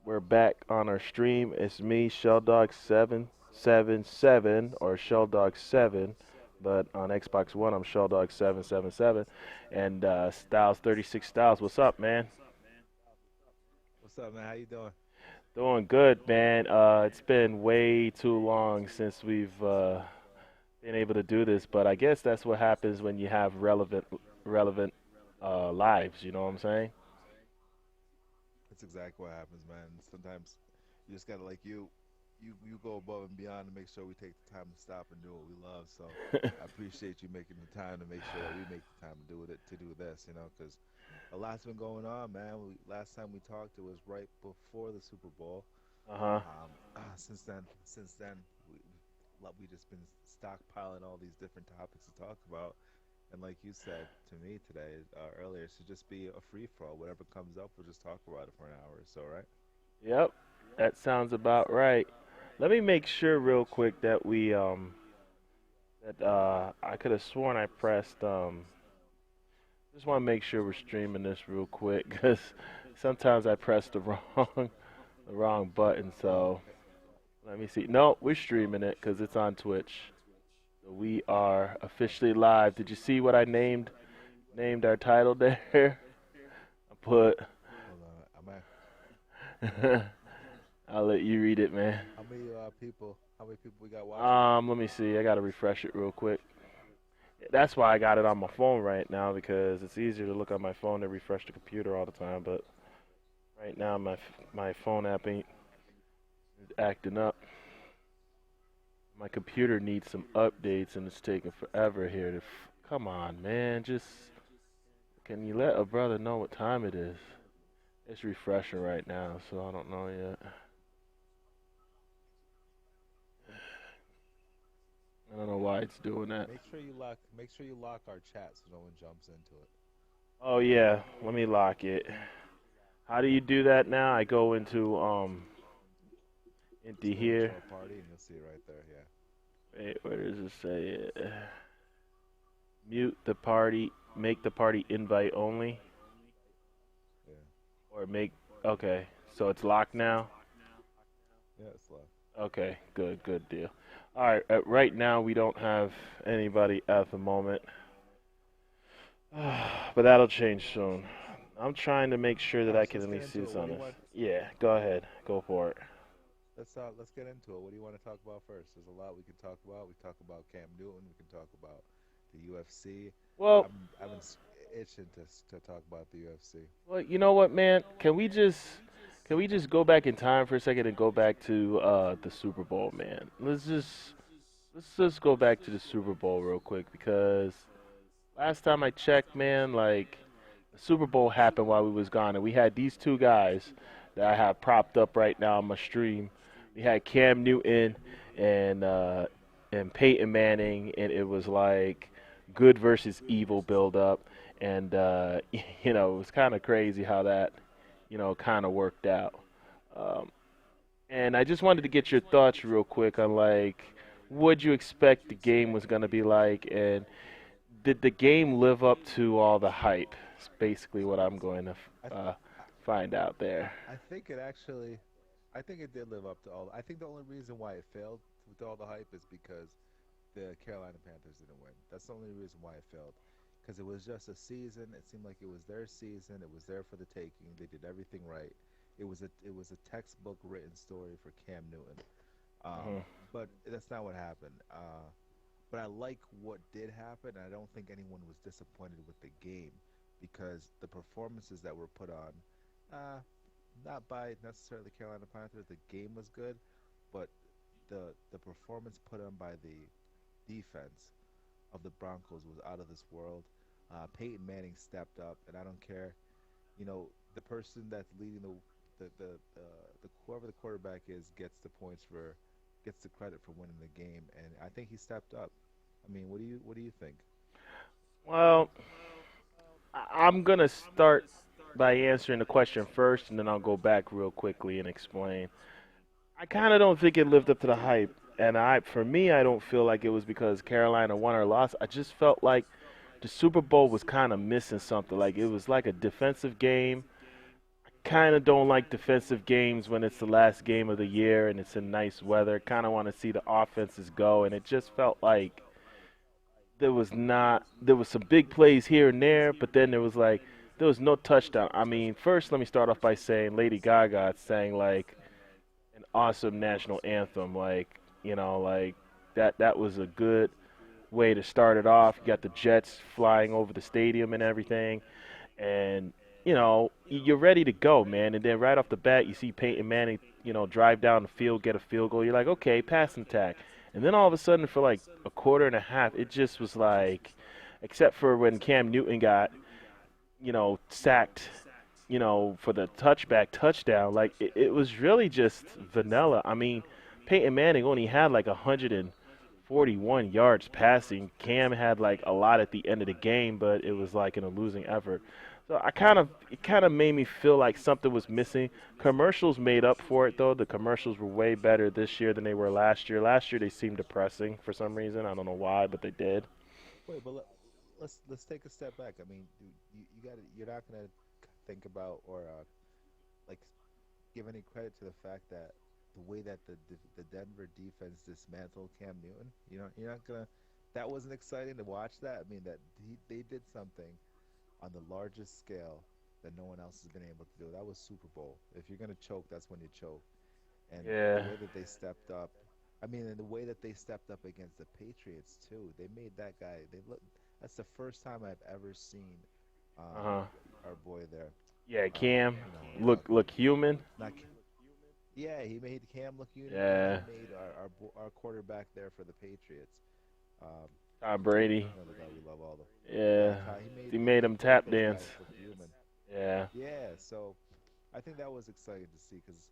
We're back on our stream. It's me, Shelldog777 or Shelldog7, but on Xbox One I'm Shelldog777, and Styles36 Styles. What's up, man? What's up, man? How you doing? Doing good, man. It's been way too long since we've been able to do this, but I guess that's what happens when you have relevant lives. You know what I'm saying? That's exactly what happens, man. Sometimes you just gotta you go above and beyond to make sure we take the time to stop and do what we love. So I appreciate you making the time to make sure that we make the time to do it to do this, because a lot's been going on, man. Last time we talked, it was right before the Super Bowl. Uh-huh. Since then, we just been stockpiling all these different topics to talk about. And like you said to me today earlier, it should just be a free for all. Whatever comes up, we'll just talk about it for an hour or so, right? Yep, that sounds about right. Let me make sure real quick that we that I could have sworn I pressed just want to make sure we're streaming this real quick because sometimes I press the wrong button. Oh, So let me see. No, we're streaming it because it's on Twitch. So we are officially live. Did you see what I named our title there? I put. hold on. I'm at, I'll let you read it, man. how many people? How many people we got watching? Let me see. I gotta refresh it real quick. That's why I got it on my phone right now because it's easier to look on my phone than refresh the computer all the time. But right now my phone app ain't acting up. My computer needs some updates and it's taking forever here to. Come on, man. Just can you let a brother know what time it is? It's refreshing right now, so I don't know yet. I don't know why it's doing that. Make sure you lock our chat so no one jumps into it. Oh yeah, let me lock it. How do you do that now? I go into Just go into here. our party and you'll see it right there. Yeah, Wait, where does it say it? Mute the party, make the party invite only, yeah, or make. Okay, so it's locked now. yeah. It's locked. Okay, good deal. All right, right now we don't have anybody at the moment, but that'll change soon. I'm trying to make sure that All I right, so can let's at get least see into it. this What on do you this. want? Yeah, go ahead, go for it. Let's get into it. What do you want to talk about first? There's a lot we can talk about. We talk about Cam Newton. We can talk about the UFC. Well, I've been itching to talk about the UFC. well, you know what, man? Can we just go back in time for a second and go back to the Super Bowl, man? Let's just go back to the Super Bowl real quick because last time I checked, man, like the Super Bowl happened while we was gone, and we had these two guys that I have propped up right now on my stream. We had Cam Newton and uh, and Peyton Manning, and it was like good versus evil build up, and it was kind of crazy how that kind of worked out. Um, and I just wanted to get your thoughts real quick on like what you expect the game was going to be like, and did the game live up to all the hype? It's basically what I'm going to I uh, find out there. I think it actually, I think it did live up to all. I think the only reason why it failed with all the hype is because the Carolina Panthers didn't win. That's the only reason why it failed. Because it was just a season. It seemed like it was their season. It was there for the taking. They did everything right. It was a textbook written story for Cam Newton. Hmm. But that's not what happened. But I like what did happen. And I don't think anyone was disappointed with the game because the performances that were put on, uh, not by necessarily the Carolina Panthers, the game was good, but the performance put on by the defense of the Broncos was out of this world. Peyton Manning stepped up, and I don't care. The person that's leading the whoever the quarterback is gets the credit for winning the game, and I think he stepped up. I mean, what do you think? Well, I'm gonna start by answering the question first, and then I'll go back real quickly and explain. I kind of don't think it lived up to the hype, and for me, I don't feel like it was because Carolina won or lost. I just felt like the Super Bowl was kind of missing something. Like it was like a defensive game. kind of don't like defensive games when it's the last game of the year and it's in nice weather. Kind of want to see the offenses go, and it just felt like there was some big plays here and there, but then there was no touchdown. I mean, first let me start off by saying Lady Gaga sang like an awesome national anthem, like that was a good way to start it off. You got the jets flying over the stadium and everything, and you're ready to go, man. And then right off the bat, you see Peyton Manning, drive down the field, get a field goal. You're like, okay, passing tag. And then all of a sudden, for like a quarter and a half, it just was like, except for when Cam Newton got, sacked, for the touchback touchdown, like it was really just vanilla. I mean, Peyton Manning only had like 141 yards passing. Cam had like a lot at the end of the game, but it was like in a losing effort. So it kind of made me feel like something was missing. Commercials made up for it though. The commercials were way better this year than they were last year. Last year they seemed depressing for some reason. I don't know why, but they did. Wait, but let's take a step back. I mean, you got you're not gonna think about or like give any credit to the fact that the way that the Denver defense dismantled Cam Newton. You're not gonna. That wasn't exciting to watch that. I mean, they did something on the largest scale that no one else has been able to do. That was Super Bowl. If you're gonna choke, that's when you choke. And the Yeah, way that they stepped up, I mean, and the way that they stepped up against the Patriots too. They made that guy. They look. That's the first time I've ever seen uh um, huh. our boy there. Yeah, Cam, Not look human. not. Yeah, he made Cam look human, and Yeah, he made our quarterback there for the Patriots. Um, Tom Brady. you know the guy we love all the. Yeah, Yeah, he he he made made him both tap those dance. guys look human. Yeah. Yeah, so I think that was exciting to see because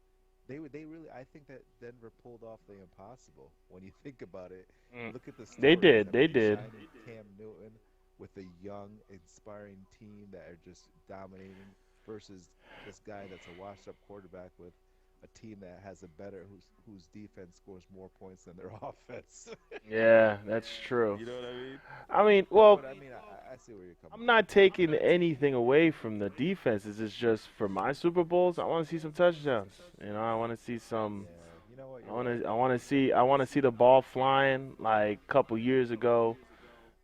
they really I think that Denver pulled off the impossible when you think about it. Mm. Look at the They stories. did. I They mean, did. signing Cam Newton with a young, inspiring team that are just dominating versus this guy that's a washed-up quarterback with a team that has a better whose defense scores more points than their offense. Yeah, that's true. You know what I mean? I mean, well, But I mean, I see where you're coming I'm from. not taking anything away from the defenses. It's just for my Super Bowls, I want to see some touchdowns. I want to see some. Yeah, you know what? You're right. I want to see the ball flying. Like a couple years ago,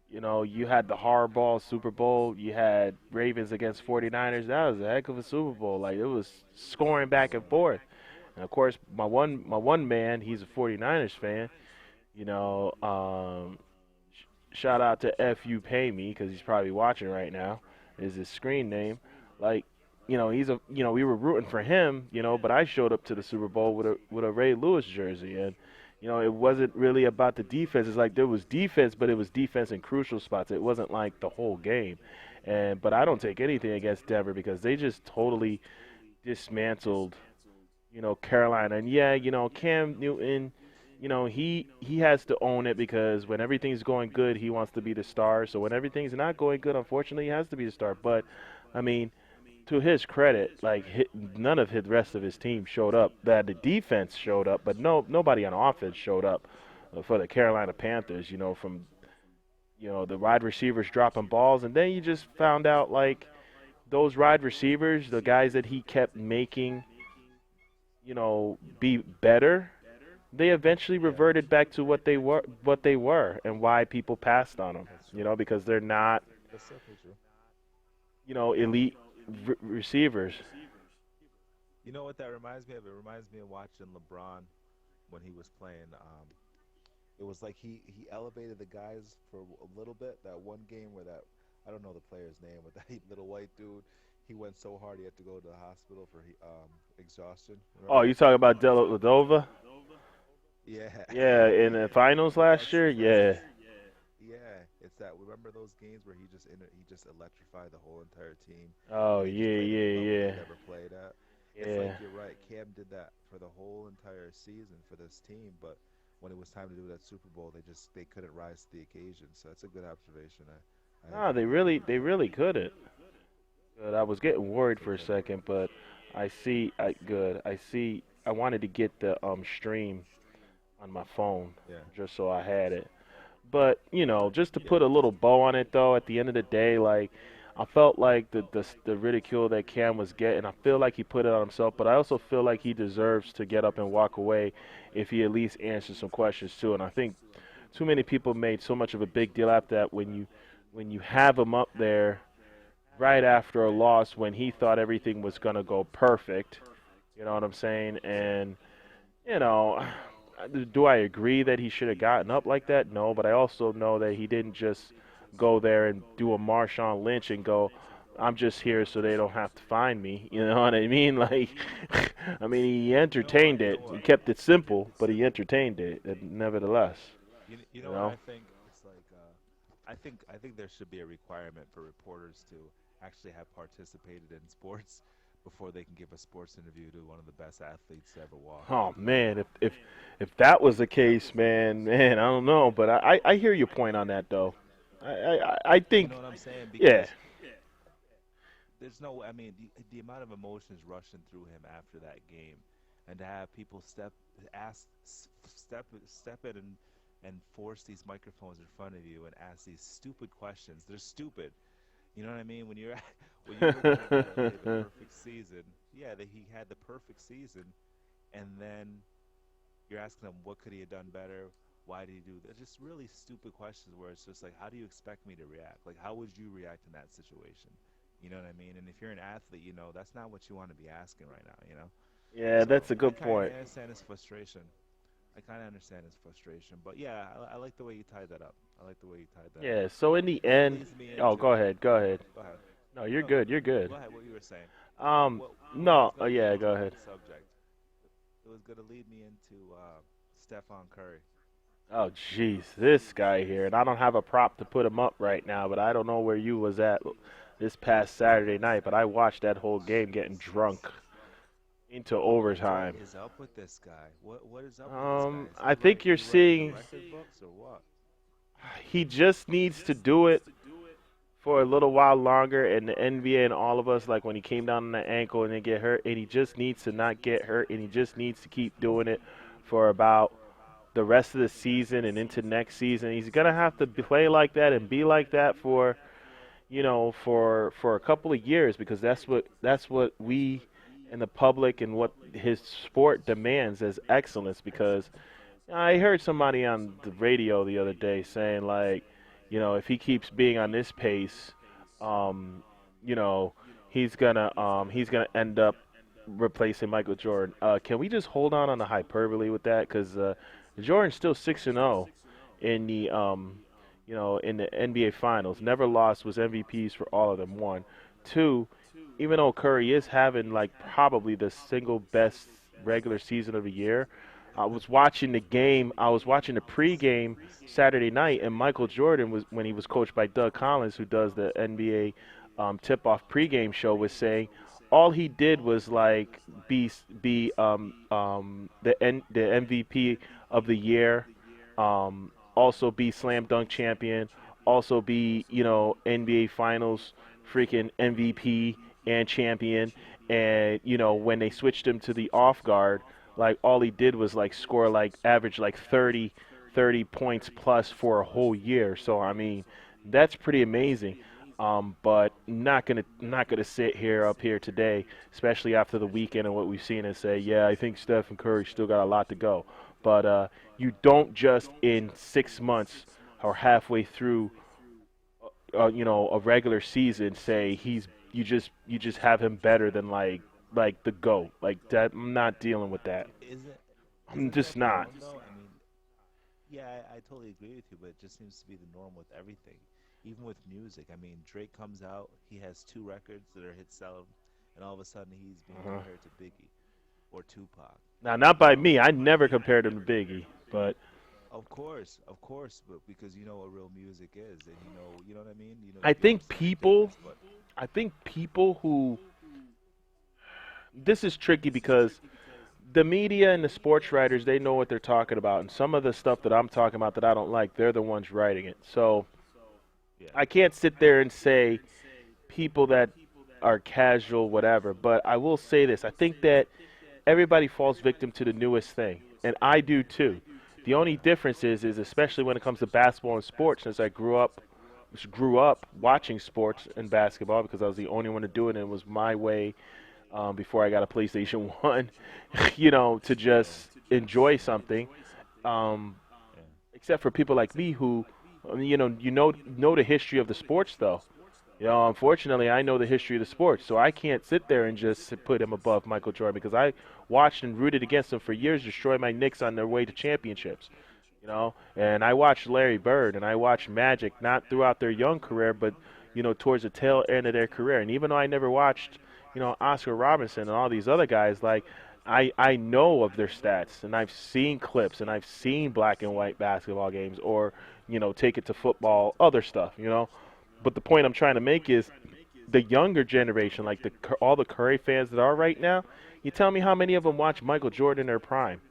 you had the hardball Super Bowl. You had Ravens against 49ers. That was a heck of a Super Bowl. Like it was scoring back and Yeah. forth. And of course, my one man, he's a 49ers fan. You know, shout out to FU Pay Me because he's probably watching right now. Is his screen name? Like, we were rooting for him, but I showed up to the Super Bowl with a Ray Lewis jersey, and it wasn't really about the defense. It's like there was defense, but it was defense in crucial spots. It wasn't like the whole game, and but I don't take anything against Denver because they just totally dismantled Carolina. And yeah, Cam Newton, he has to own it because when everything's going good, he wants to be the star. So when everything's not going good, unfortunately, he has to be the star. But I mean, to his credit, like none of his rest of his team showed up. That the defense showed up, but nobody on offense showed up for the Carolina Panthers. From the wide receivers dropping balls, and then you just found out like those wide receivers, the guys that he kept making be better, they eventually Yeah, reverted back to what they were, and why people passed on them. that's true. Because they're not, That's definitely true. elite receivers. You know what that reminds me of? It reminds me of watching LeBron when he was playing. It was like he elevated the guys for a little bit. That one game where that I don't know the player's name, but that little white dude, he went so hard he had to go to the hospital for exhaustion. Oh, Remember? you talking about Dellavedova? Yeah, Yeah, in the finals last year. that's Yeah. yeah. It's that. Remember those games where he just electrified the whole entire team, Oh and they just yeah, played at a yeah, level they yeah, never played at. It's like yeah. you're right. Cam did that for the whole entire season for this team, but when it was time to do that Super Bowl, they couldn't rise to the occasion. So that's a good observation. I No, agree with you. they really couldn't. Good. I was getting worried So for a yeah, second, but I see. Good. I see. I wanted to get the stream on my phone yeah, just so I had it. But just to yeah, put a little bow on it, though, at the end of the day, like I felt like the ridicule that Cam was getting, I feel like he put it on himself, but I also feel like he deserves to get up and walk away if he at least answers some questions too. And I think too many people made so much of a big deal after that when you have him up there right after a loss when he thought everything was gonna go perfect. You know what I'm saying? And you know, do I agree that he should have gotten up like that? No, but I also know that he didn't just go there and do a Marshawn Lynch and go, I'm just here so they don't have to find me. You know what I mean? Like, I mean, he entertained You know it. He what? kept it simple, but he entertained it nevertheless. You You know what know? I think? It's like I think there should be a requirement for reporters to actually have participated in sports before they can give a sports interview to one of the best athletes to ever walk. Oh man, if that was the case, man, I don't know, but I hear your point on that though. I You know think, what I'm saying? yeah. Because there's no, I mean, the amount of emotions rushing through him after that game, and to have people step in and force these microphones in front of you and ask these stupid questions. They're stupid. You know what I mean? When you're when you look at a guy who had the perfect season, yeah, that he had the perfect season, and then you're asking him what could he have done better? Why did he do that? Just really stupid questions where it's just like, how do you expect me to react? Like, how would you react in that situation? You know what I mean? And if you're an athlete, you know that's not what you want to be asking right now. You know, Yeah, so that's a I good kind of point. understand his frustration. I kind of understand his frustration, but yeah, I like the way you tied that up. I like the way you tied that up. Yeah, so in the That end, leads me oh, go into. ahead, go ahead. Go ahead. No, you're No, good, you're go good. ahead. What you were saying. Um, What no, was going to lead yeah, me go to ahead. another subject. It was going to lead me into Stephon Curry. Oh, jeez, this guy here, and I don't have a prop to put him up right now, but I don't know where you was at this past Saturday night, but I watched that whole game getting drunk into What overtime. is up with this guy? What is up with this guy? I think you're Is he writing the seeing record books or what? he just needs to do it for a little while longer, and the NBA and all of us, like when he came down on the ankle and then get hurt, and he just needs to not get hurt, and he just needs to keep doing it for about the rest of the season and into next season. He's gonna have to play like that and be like that for for a couple of years because that's what we and the public and what his sport demands as excellence. Because I heard somebody on the radio the other day saying like, if he keeps being on this pace, um, you know, he's gonna end up replacing Michael Jordan. Can we just hold on the hyperbole with that? Because Jordan's still 6-0 in the in the NBA Finals. Never lost. Was MVPs for all of them. One, two. Even though Curry is having like probably the single best regular season of the year, I was watching the game. I was watching the pregame Saturday night, and Michael Jordan was when he was coached by Doug Collins, who does the NBA tip-off pregame show, was saying all he did was like be the MVP of the year, also be slam dunk champion, also be NBA Finals freaking MVP and champion, and when they switched him to the off guard, like all he did was like score like average like 30 points plus for a whole year. So I mean, that's pretty amazing. But not gonna sit here up here today, especially after the weekend and what we've seen, and say, yeah, I think Stephen Curry still got a lot to go. But you don't just in 6 months or halfway through, a regular season say you just have him better than like the GOAT. Like that, I'm not dealing with that. Isn't I'm isn't just that the not. norm though? I mean, yeah, I totally agree with you, but it just seems to be the norm with everything. Even with music. I mean, Drake comes out, he has two records that are hit selling, and all of a sudden he's being Uh-huh. compared to Biggie or Tupac. Now, not by me. I never compared him to Biggie, but Of course, but because you know what real music is, and you know what I mean. I You think understand the people, difference. But I think people who this is tricky because the media and the sports writers, they know what they're talking about, and some of the stuff that I'm talking about that I don't like, they're the ones writing it. So yeah, I can't sit there and say people that are casual, whatever. But I will say this: I think that everybody falls victim to the newest thing, and I do too. The only difference is especially when it comes to basketball and sports, since I grew up, grew up watching sports and basketball because I was the only one to do it, and it was my way before I got a PlayStation 1, to just enjoy something. Um, Yeah. except for people like me who, know the history of the sports though. Unfortunately, I know the history of the sports, so I can't sit there and just put him above Michael Jordan because I watched and rooted against him for years, destroy my Knicks on their way to championships. And I watched Larry Bird and I watched Magic not throughout their young career, but towards the tail end of their career. And even though I never watched, Oscar Robinson and all these other guys, like I know of their stats and I've seen clips and I've seen black and white basketball games or take it to football, other stuff. But the point I'm trying to make is the younger generation, like all the Curry fans that are right now. You tell me how many of them watch Michael Jordan in their prime?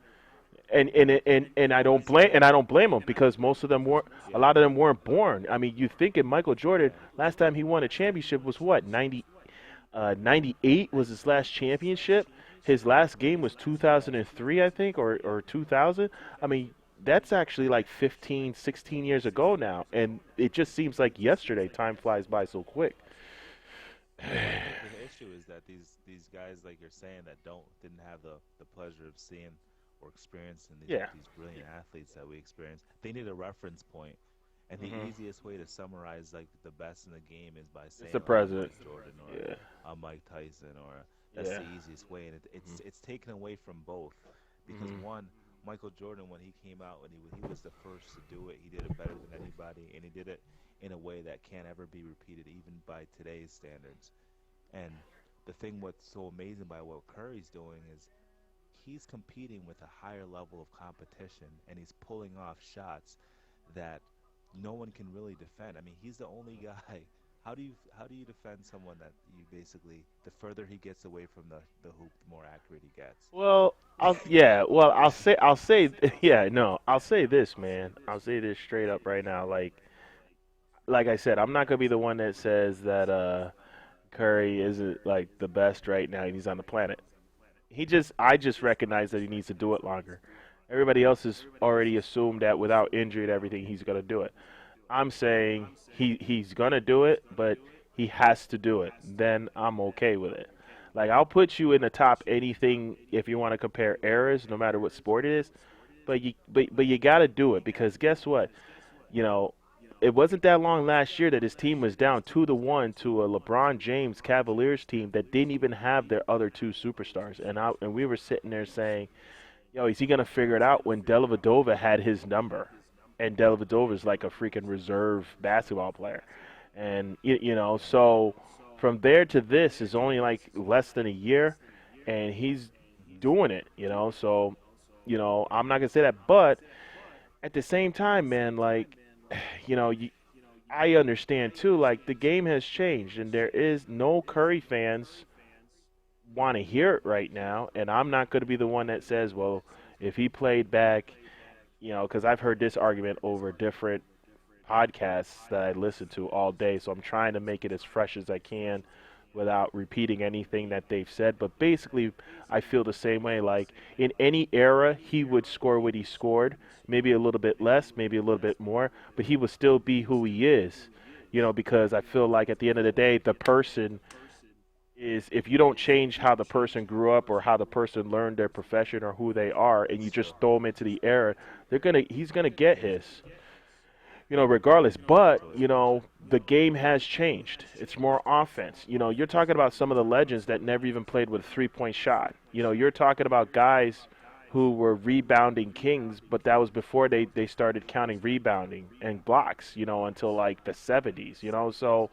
And I don't blame them because most of them weren't. A lot of them weren't born. I mean, you think in Michael Jordan, last time he won a championship was what 98 was his last championship. His last game was 2003, I think, or 2000. I mean, that's actually like 15, 16 years ago now, and it just seems like yesterday. Time flies by so quick. Well, the issue is that these guys, like you're saying, that didn't have the pleasure of seeing or experiencing Yeah, these brilliant athletes that we experience, they need a reference point. And the hmm easiest way to summarize like the best in the game is by it's saying the like a president. Mike Jordan or Yeah, a Mike Tyson, or that's yeah, the easiest way. And hmm it's taken away from both because hmm one, Michael Jordan, when he came out, when he was the first to do it, he did it better than anybody, and he did it in a way that can't ever be repeated even by today's standards. And the thing what's so amazing by what Curry's doing is he's competing with a higher level of competition and he's pulling off shots that no one can really defend. I mean, he's the only guy. How do you defend someone that you basically the further he gets away from the hoop, the more accurate he gets? Well, I'll say yeah, no, I'll say this, man. I'll say this straight up right now. Like I said, I'm not gonna be the one that says that Curry isn't like the best right now and he's on the planet. I just recognize that he needs to do it longer. Everybody else has already assumed that without injury and everything, he's gonna do it. I'm saying he's gonna do it, but he has to do it. Then I'm okay with it. Like I'll put you in the top anything if you want to compare eras, no matter what sport it is. But you got to do it because guess what? You know, it wasn't that long last year that his team was down 2-1 to a LeBron James Cavaliers team that didn't even have their other two superstars. And we were sitting there saying, yo, is he gonna figure it out when Dellavedova had his number? And Dellavedova is like a freaking reserve basketball player, and so from there to this is only like less than a year, and he's doing it. So I'm not gonna say that, but at the same time, man, like you know, you, I understand too. Like the game has changed, and there is no Curry fans want to hear it right now, and I'm not going to be the one that says, well, if he played back, because I've heard this argument over different podcasts that I listen to all day, so I'm trying to make it as fresh as I can without repeating anything that they've said. But basically, I feel the same way. Like in any era, he would score what he scored, maybe a little bit less, maybe a little bit more, but he would still be who he is. Because I feel like at the end of the day, the person is if you don't change how the person grew up or how the person learned their profession or who they are and you That's just true. throw them into the air, he's gonna get his, regardless. But, Totally agree. the game has changed. It's more offense. You're talking about some of the legends that never even played with a 3-point shot. You're talking about guys who were rebounding kings, but that was before they started counting rebounding and blocks, until like the 70s, So,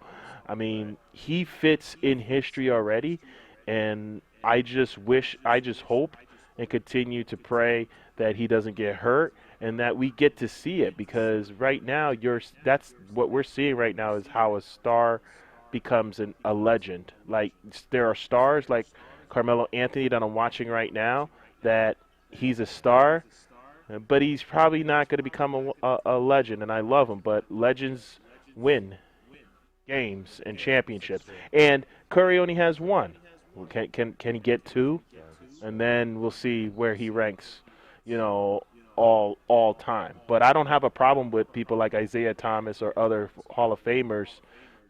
I Right. mean, he fits in history already, and I just hope and continue to pray that he doesn't get hurt and that we get to see it because right now that's what we're seeing right now is how a star becomes a legend. Like there are stars like Carmelo Anthony that I'm watching right now that he's a star, but he's probably not going to become a legend. And I love him, but legends win games and Yeah, that's championships. true. And Curry only has one. Well, Can he get two? Yeah, that's And then we'll see where he ranks, you know, all time. But I don't have a problem with people like Isaiah Thomas or other Hall of Famers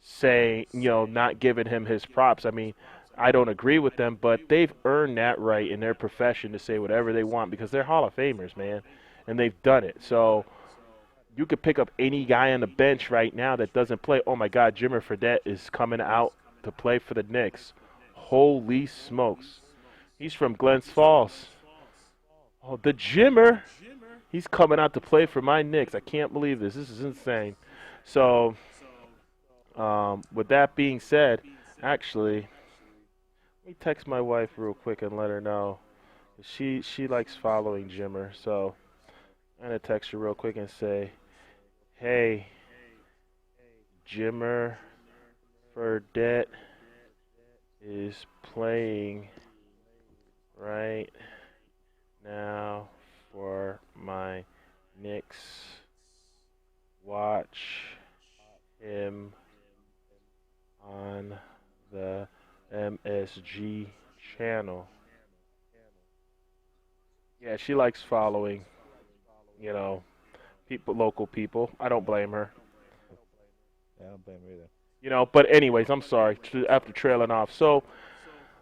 saying, not giving him his props. I mean, I don't agree with them, but they've earned that right in their profession to say whatever they want because they're Hall of Famers, man, and they've done it. So you could pick up any guy on the bench right now that doesn't play. Oh my God, Jimmer Fredette is coming out to play for the Knicks. Holy smokes. He's from Glens Falls. Oh, the Jimmer. He's coming out to play for my Knicks. I can't believe this. This is insane. So, with that being said, actually, let me text my wife real quick and let her know. She likes following Jimmer. So, I'm going to text her real quick and say, hey, Jimmer Fredette is playing right now for my Knicks. Watch him on the MSG channel. Yeah, she likes following, you know, local people. I don't blame her. Yeah, I don't blame her either. But anyways, I'm sorry after trailing off. So,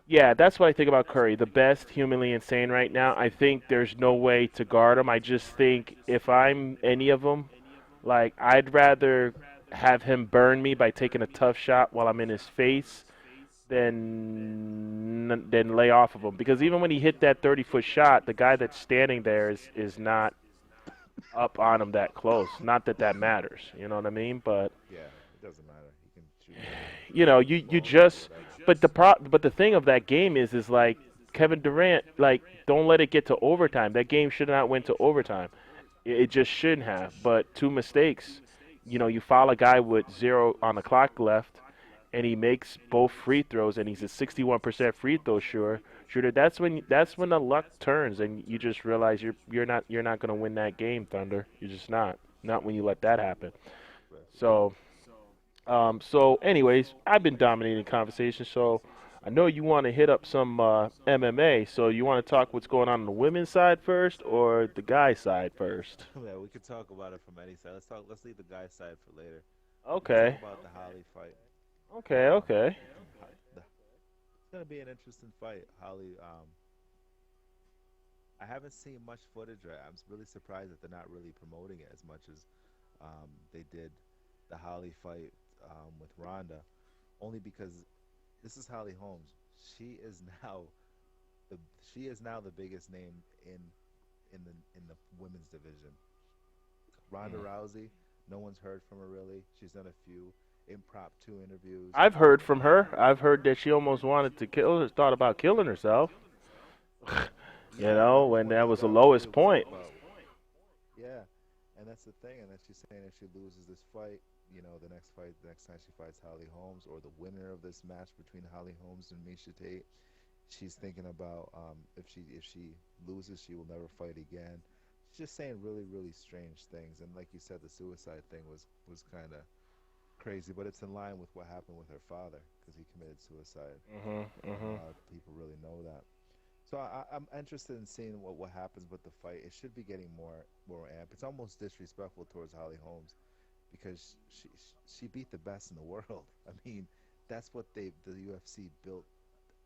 yeah, that's what I think about Curry. The best, humanly insane right now. I think there's no way to guard him. I just think if I'm any of them, like I'd rather have him burn me by taking a tough shot while I'm in his face than lay off of him. Because even when he hit that 30-foot shot, the guy that's standing there is not up on him that close. Not that that matters. You know what I mean? But Yeah, it doesn't matter. He can shoot you balls or just whatever. but the thing of that game is like Kevin Durant, like, don't let it get to overtime. That game should not went to overtime. It just shouldn't have. But two mistakes. You foul a guy with zero on the clock left, and he makes both free throws, and he's a 61% free throw shooter. That's when the luck turns, and you just realize you're not going to win that game, Thunder. You're just not. Not when you let that happen. But So anyways, I've been dominating conversation. So I know you want to hit up some MMA. So you want to talk what's going on the women's side first or the guy side first? yeah, we could talk about it from any side. Let's leave the guy's side for later. We could talk Okay. about the Holly fight. Okay. Okay. It's gonna be an interesting fight. Holly, I haven't seen much footage. Right? I'm really surprised that they're not really promoting it as much as they did the Holly fight with Ronda, only because this is Holly Holmes. She is now the she is now the biggest name in the women's division. Ronda Mm. Rousey, no one's heard from her really. She's done a few impromptu interviews. I've heard from her. I've heard that she almost wanted to kill, thought about killing herself. Yeah, I remember When when that they was the got into lowest it with point. yeah, and that's the thing. And then she's saying if she loses this fight, the next time she fights Holly Holmes, or the winner of this match between Holly Holmes and Misha Tate, she's thinking about if she loses, she will never fight again. She's just saying really really strange things. And like you said, the suicide thing was kind of crazy, but it's in line with what happened with her father because he committed suicide. Mhm. Not a Mhm. lot of people really know that. So I'm interested in seeing what happens with the fight. It should be getting more amp. It's almost disrespectful towards Holly Holmes because she beat the best in the world. I mean, that's what the UFC built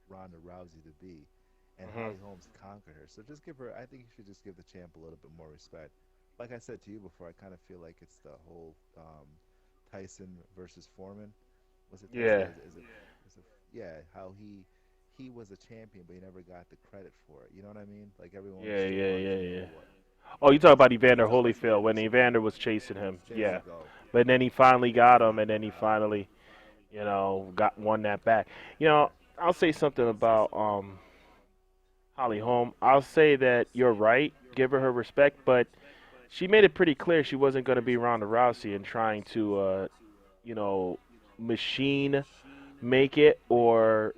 Ronda Rousey to be, and Mhm. Holly Holmes conquered her. So just give her. I think you should just give the champ a little bit more respect. Like I said to you before, I kind of feel like it's the whole Tyson versus Foreman. Was it Tyson? Yeah. Is it yeah? How he was a champion, but he never got the credit for it. You know what I mean? Like everyone Yeah. still Yeah. wanted Yeah. to Yeah. know what Oh, you talk about Evander Tyson Holyfield when versus Evander was chasing him. there you Yeah. go. But then he finally got him, and then he finally, got won that back. I'll say something about Holly Holm. I'll say that you're right. Give her respect, but she made it pretty clear she wasn't going to be Ronda Rousey and trying to, you know, machine make it or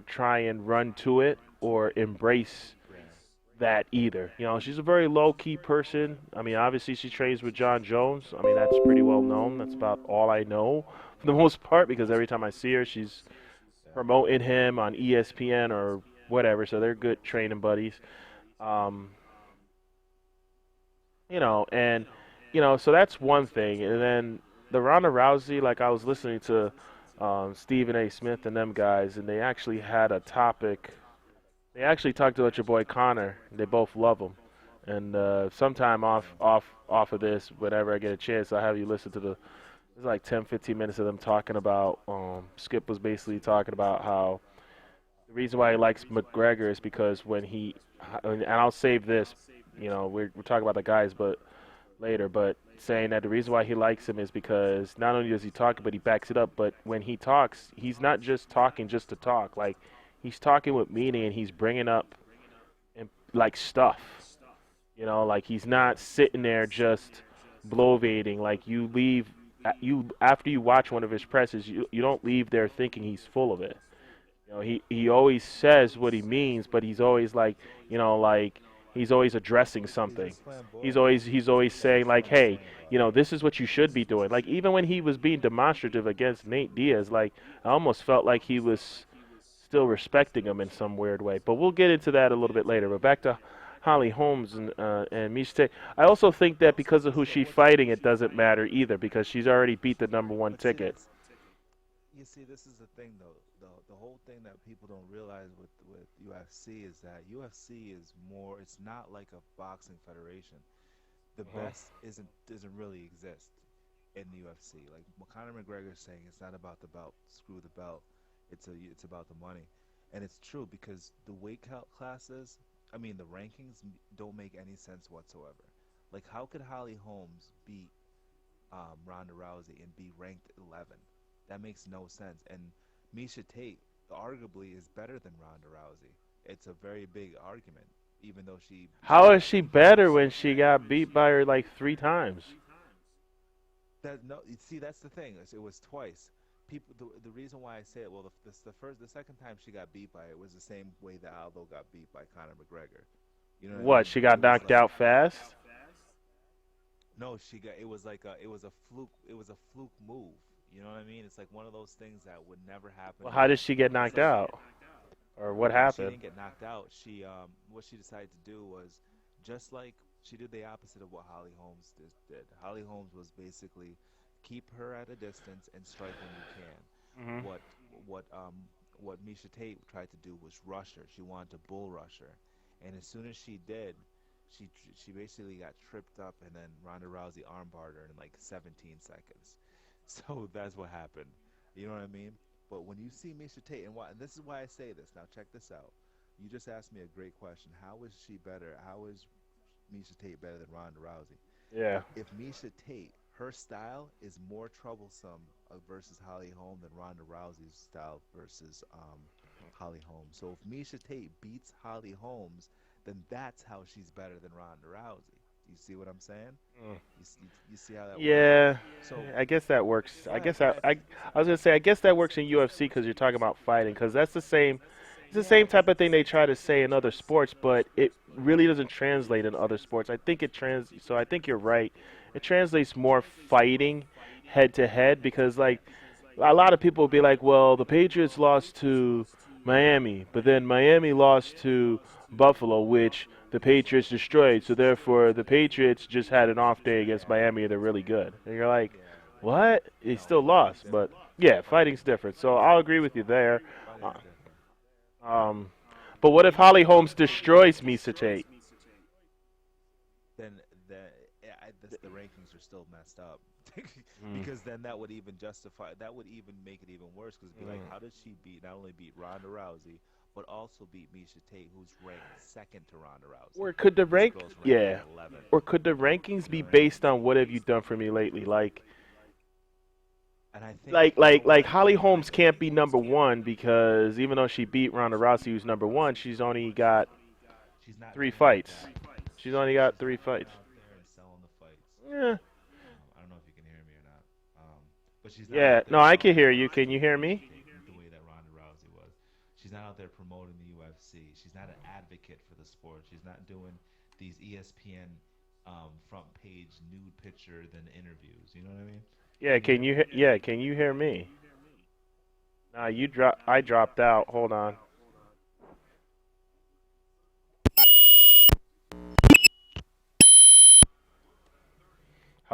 try and run to it or embrace Yeah, that either. She's a very low key person. I mean, obviously she trains with John Jones. I mean, that's pretty well known. That's about all I know for the most part because every time I see her, she's yeah, promoting him on ESPN or whatever. So they're good training buddies. Um, And so that's one thing. And then the Ronda Rousey, like I was listening to Stephen A. Smith and them guys, and they actually had a topic. They actually talked about your boy Connor. They both love him. And sometime Yeah. off of this, whenever I get a chance, I'll have you listen to the. There's like 10, 15 minutes of them talking about. Skip was basically talking about how the reason why he likes McGregor is because when he, and I'll save this. We're talking about the guys, but later, but saying that the reason why he likes him is because not only does he talk, but he backs it up. But when he talks, he's not just talking just to talk. Like he's talking with meaning, and he's bringing up like stuff. Like he's not sitting there just bloviating. Like you leave, you after you watch one of his presses, you don't leave there thinking he's full of it. He always says what he means, but he's always like he's always addressing He's something. just He's flamboyant. always he's always Yeah, saying he's like, hey, flamboyant. this is what you should be doing. Like even when he was being demonstrative against Nate Diaz, like I almost felt like he was still respecting him in some weird way. But we'll get into that a little bit later. But back to Holly Holmes and Mishte. I also think that because of who So she's what's fighting, it doesn't matter either because she's already beat the number one but see ticket. that's you see this is the thing though. The whole thing that people don't realize with UFC is that UFC is more. It's not like a boxing federation. The Mhm. best doesn't really exist in the UFC. Like what Conor McGregor is saying, it's not about the belt. Screw the belt. It's about the money, and it's true because the classes, I mean the rankings don't make any sense whatsoever. Like how could Holly Holmes beat Ronda Rousey and be ranked 11? That makes no sense. And Misha Tate arguably is better than Ronda Rousey. It's a very big argument, even though she How is she better has when she got beat by her like 3 times? that. No, you see, that's the thing. It was twice. The reason why I say it, well, the second time she got beat by it was the same way that Aldo got beat by Conor McGregor. You know what I What? mean? She got It was knocked like out fast? no, she got it was like it was a fluke. It was a fluke move. You know what I mean? It's like one of those things that would never happen Well, how did again. she get It's knocked like out? Or what she happened? didn't get knocked out. She what she decided to do was just like she did the opposite of what Holly Holmes did. Holly Holmes was basically keep her at a distance and strike when you can. Hmm. What what um what Misha Tate tried to do was rush her. She wanted to bull rush her, and as soon as she did, she basically got tripped up, and then Ronda Rousey armbarred her in like 17 seconds. So that's what happened. You know what I mean? But when you see Misha Tate, and this is why I say this. Now check this out. You just asked me a great question. How is she better? How is Misha Tate better than Ronda Rousey? Yeah. If Misha Tate, her style is more troublesome versus Holly Holm than Ronda Rousey's style versus Holly Holm. So if Misha Tate beats Holly Holmes, then that's how she's better than Ronda Rousey. You see what I'm saying? Mm. You see how that works? Yeah. So I guess that works. go I ahead. guess I was gonna say I guess that works in UFC because you're talking about fighting because that's the same. It's the same type of thing they try to say in other sports, but it really doesn't translate in other sports. I think it trans. So I think you're right. It translates more fighting head to head because like a lot of people will be like, well, the Patriots lost to Miami, but then Miami lost to Buffalo, which the Patriots destroyed. So therefore, the Patriots just had an off day against Miami. They're really good. And you're like, Yeah. what? They No, still fighting's lost, but different. yeah, Fighting's fighting's different. different. So I'll agree with you there. Uh, Fighting's different. um, but what if Holly Holmes destroys Misa Tate? Then the rankings are still messed up Mm, because then that would even justify that would even make it even worse because it'd be like mm. how did she beat not only beat Ronda Rousey but also beat Misha Tate who's ranked second to Ronda Rousey. Or could the This rank, girl's ranked like yeah, 11th. or could the rankings You know be what I mean? based on what have you done for me lately? And I think Like you know like like what Holly Holmes can't be number one because even though she beat Ronda Rousey, who's number one, she's only got she's not three doing like fights. that. She's only got She's three not going fights. out there and selling the fights. Yeah, I don't know if you can hear me or not. But she's not yeah. out there No, I can selling the hear you. fights Can you like hear Misha me? Tate, the way that Ronda Rousey was. She's not out there promoting the UFC. She's not an advocate for the sport. She's not doing these ESPN front page nude picture than interviews. You know what I mean? Yeah, Can you can hear you? me? Yeah, can you hear me? Nah, you drop. I dropped out. Hold on.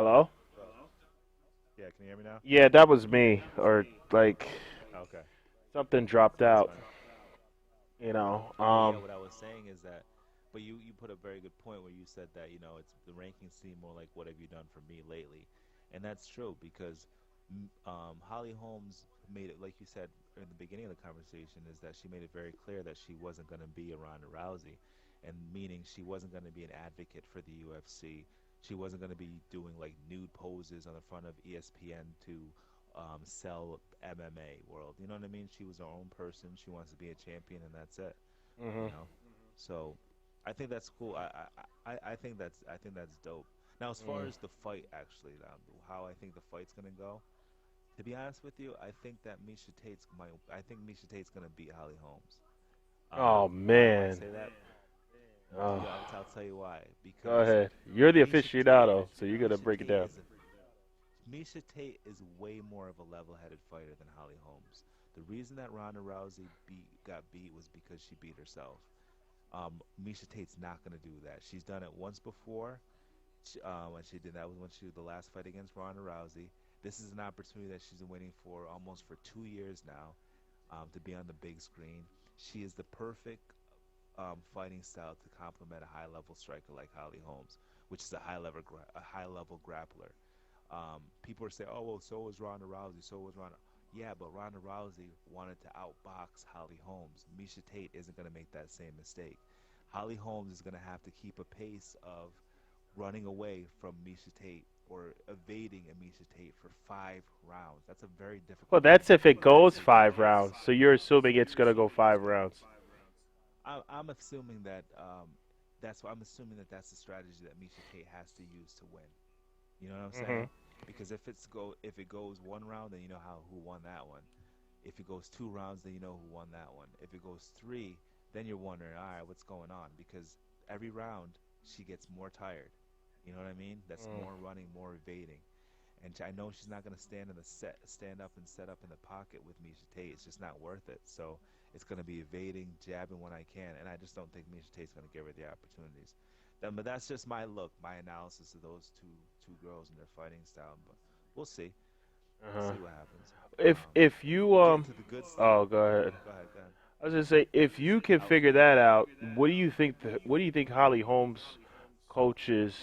Hello? So, yeah, can you hear me now? Yeah, that was me. Or like Okay, something dropped that's out. fine. You know. But yeah, what I was saying is that, but you put a very good point where you said that it's the rankings seem more like what have you done for me lately, and that's true because Holly Holmes made it like you said in the beginning of the conversation is that she made it very clear that she wasn't going to be a Ronda Rousey, and meaning she wasn't going to be an advocate for the UFC. She wasn't going to be doing like nude poses on the front of ESPN to sell MMA world. You know what I mean? She was her own person. She wants to be a champion, and that's it you Mhm. know. So I think that's cool. I think that's dope. Now, as far Mm. as the fight, actually, how I think the fight's gonna go. To be honest with you, I think Misha Tate's gonna beat Holly Holmes. Oh Why do I man. say that? Oh, I'll tell you why. go Because ahead. You're the Misha Tate, aficionado, so you're gonna Misha break it Tate down. is Misha Tate is way more of a level-headed fighter than Holly Holmes. The reason that Ronda Rousey got beat was because she beat herself. Misha Tate's not going to do that. She's done it once before. When she did that was when she the last fight against Ronda Rousey. This is an opportunity that she's been waiting for almost for 2 years now to be on the big screen. She is the perfect fighting style to complement a high level striker like Holly Holmes, which is a high level grappler. People are saying, "Oh well, so was Ronda Rousey. So was Ronda." Yeah, but Ronda Rousey wanted to outbox Holly Holmes. Misha Tate isn't going to make that same mistake. Holly Holmes is going to have to keep a pace of running away from Misha Tate or evading a Misha Tate for 5 rounds. That's a very Well, difficult thing that's to if do. it goes 5 rounds. So you're assuming it's gonna go 5 rounds. I'm assuming that I'm assuming that that's the strategy that Misha Tate has to use to win. You know what I'm Mhm. saying? Because if it goes 1 round, then you know who won that one. If it goes 2 rounds, then you know who won that one. If it goes three, then you're wondering, all right, what's going on? Because every round she gets more tired. You know what I mean? That's Mm. more running, more evading. And I know she's not going to stand up and set up in the pocket with Misha Tate. It's just not worth it. So it's going to be evading, jabbing when I can, and I just don't think Misha Tate's going to give her the opportunities. But that's just my look, my analysis of those two girls and their fighting style. But we'll see. We'll Uh-huh. see what happens. If you We'll get into the good stuff. oh, go ahead. Go ahead, go ahead. I was gonna say if you can I was, figure that out, what do you think Holly Holmes coaches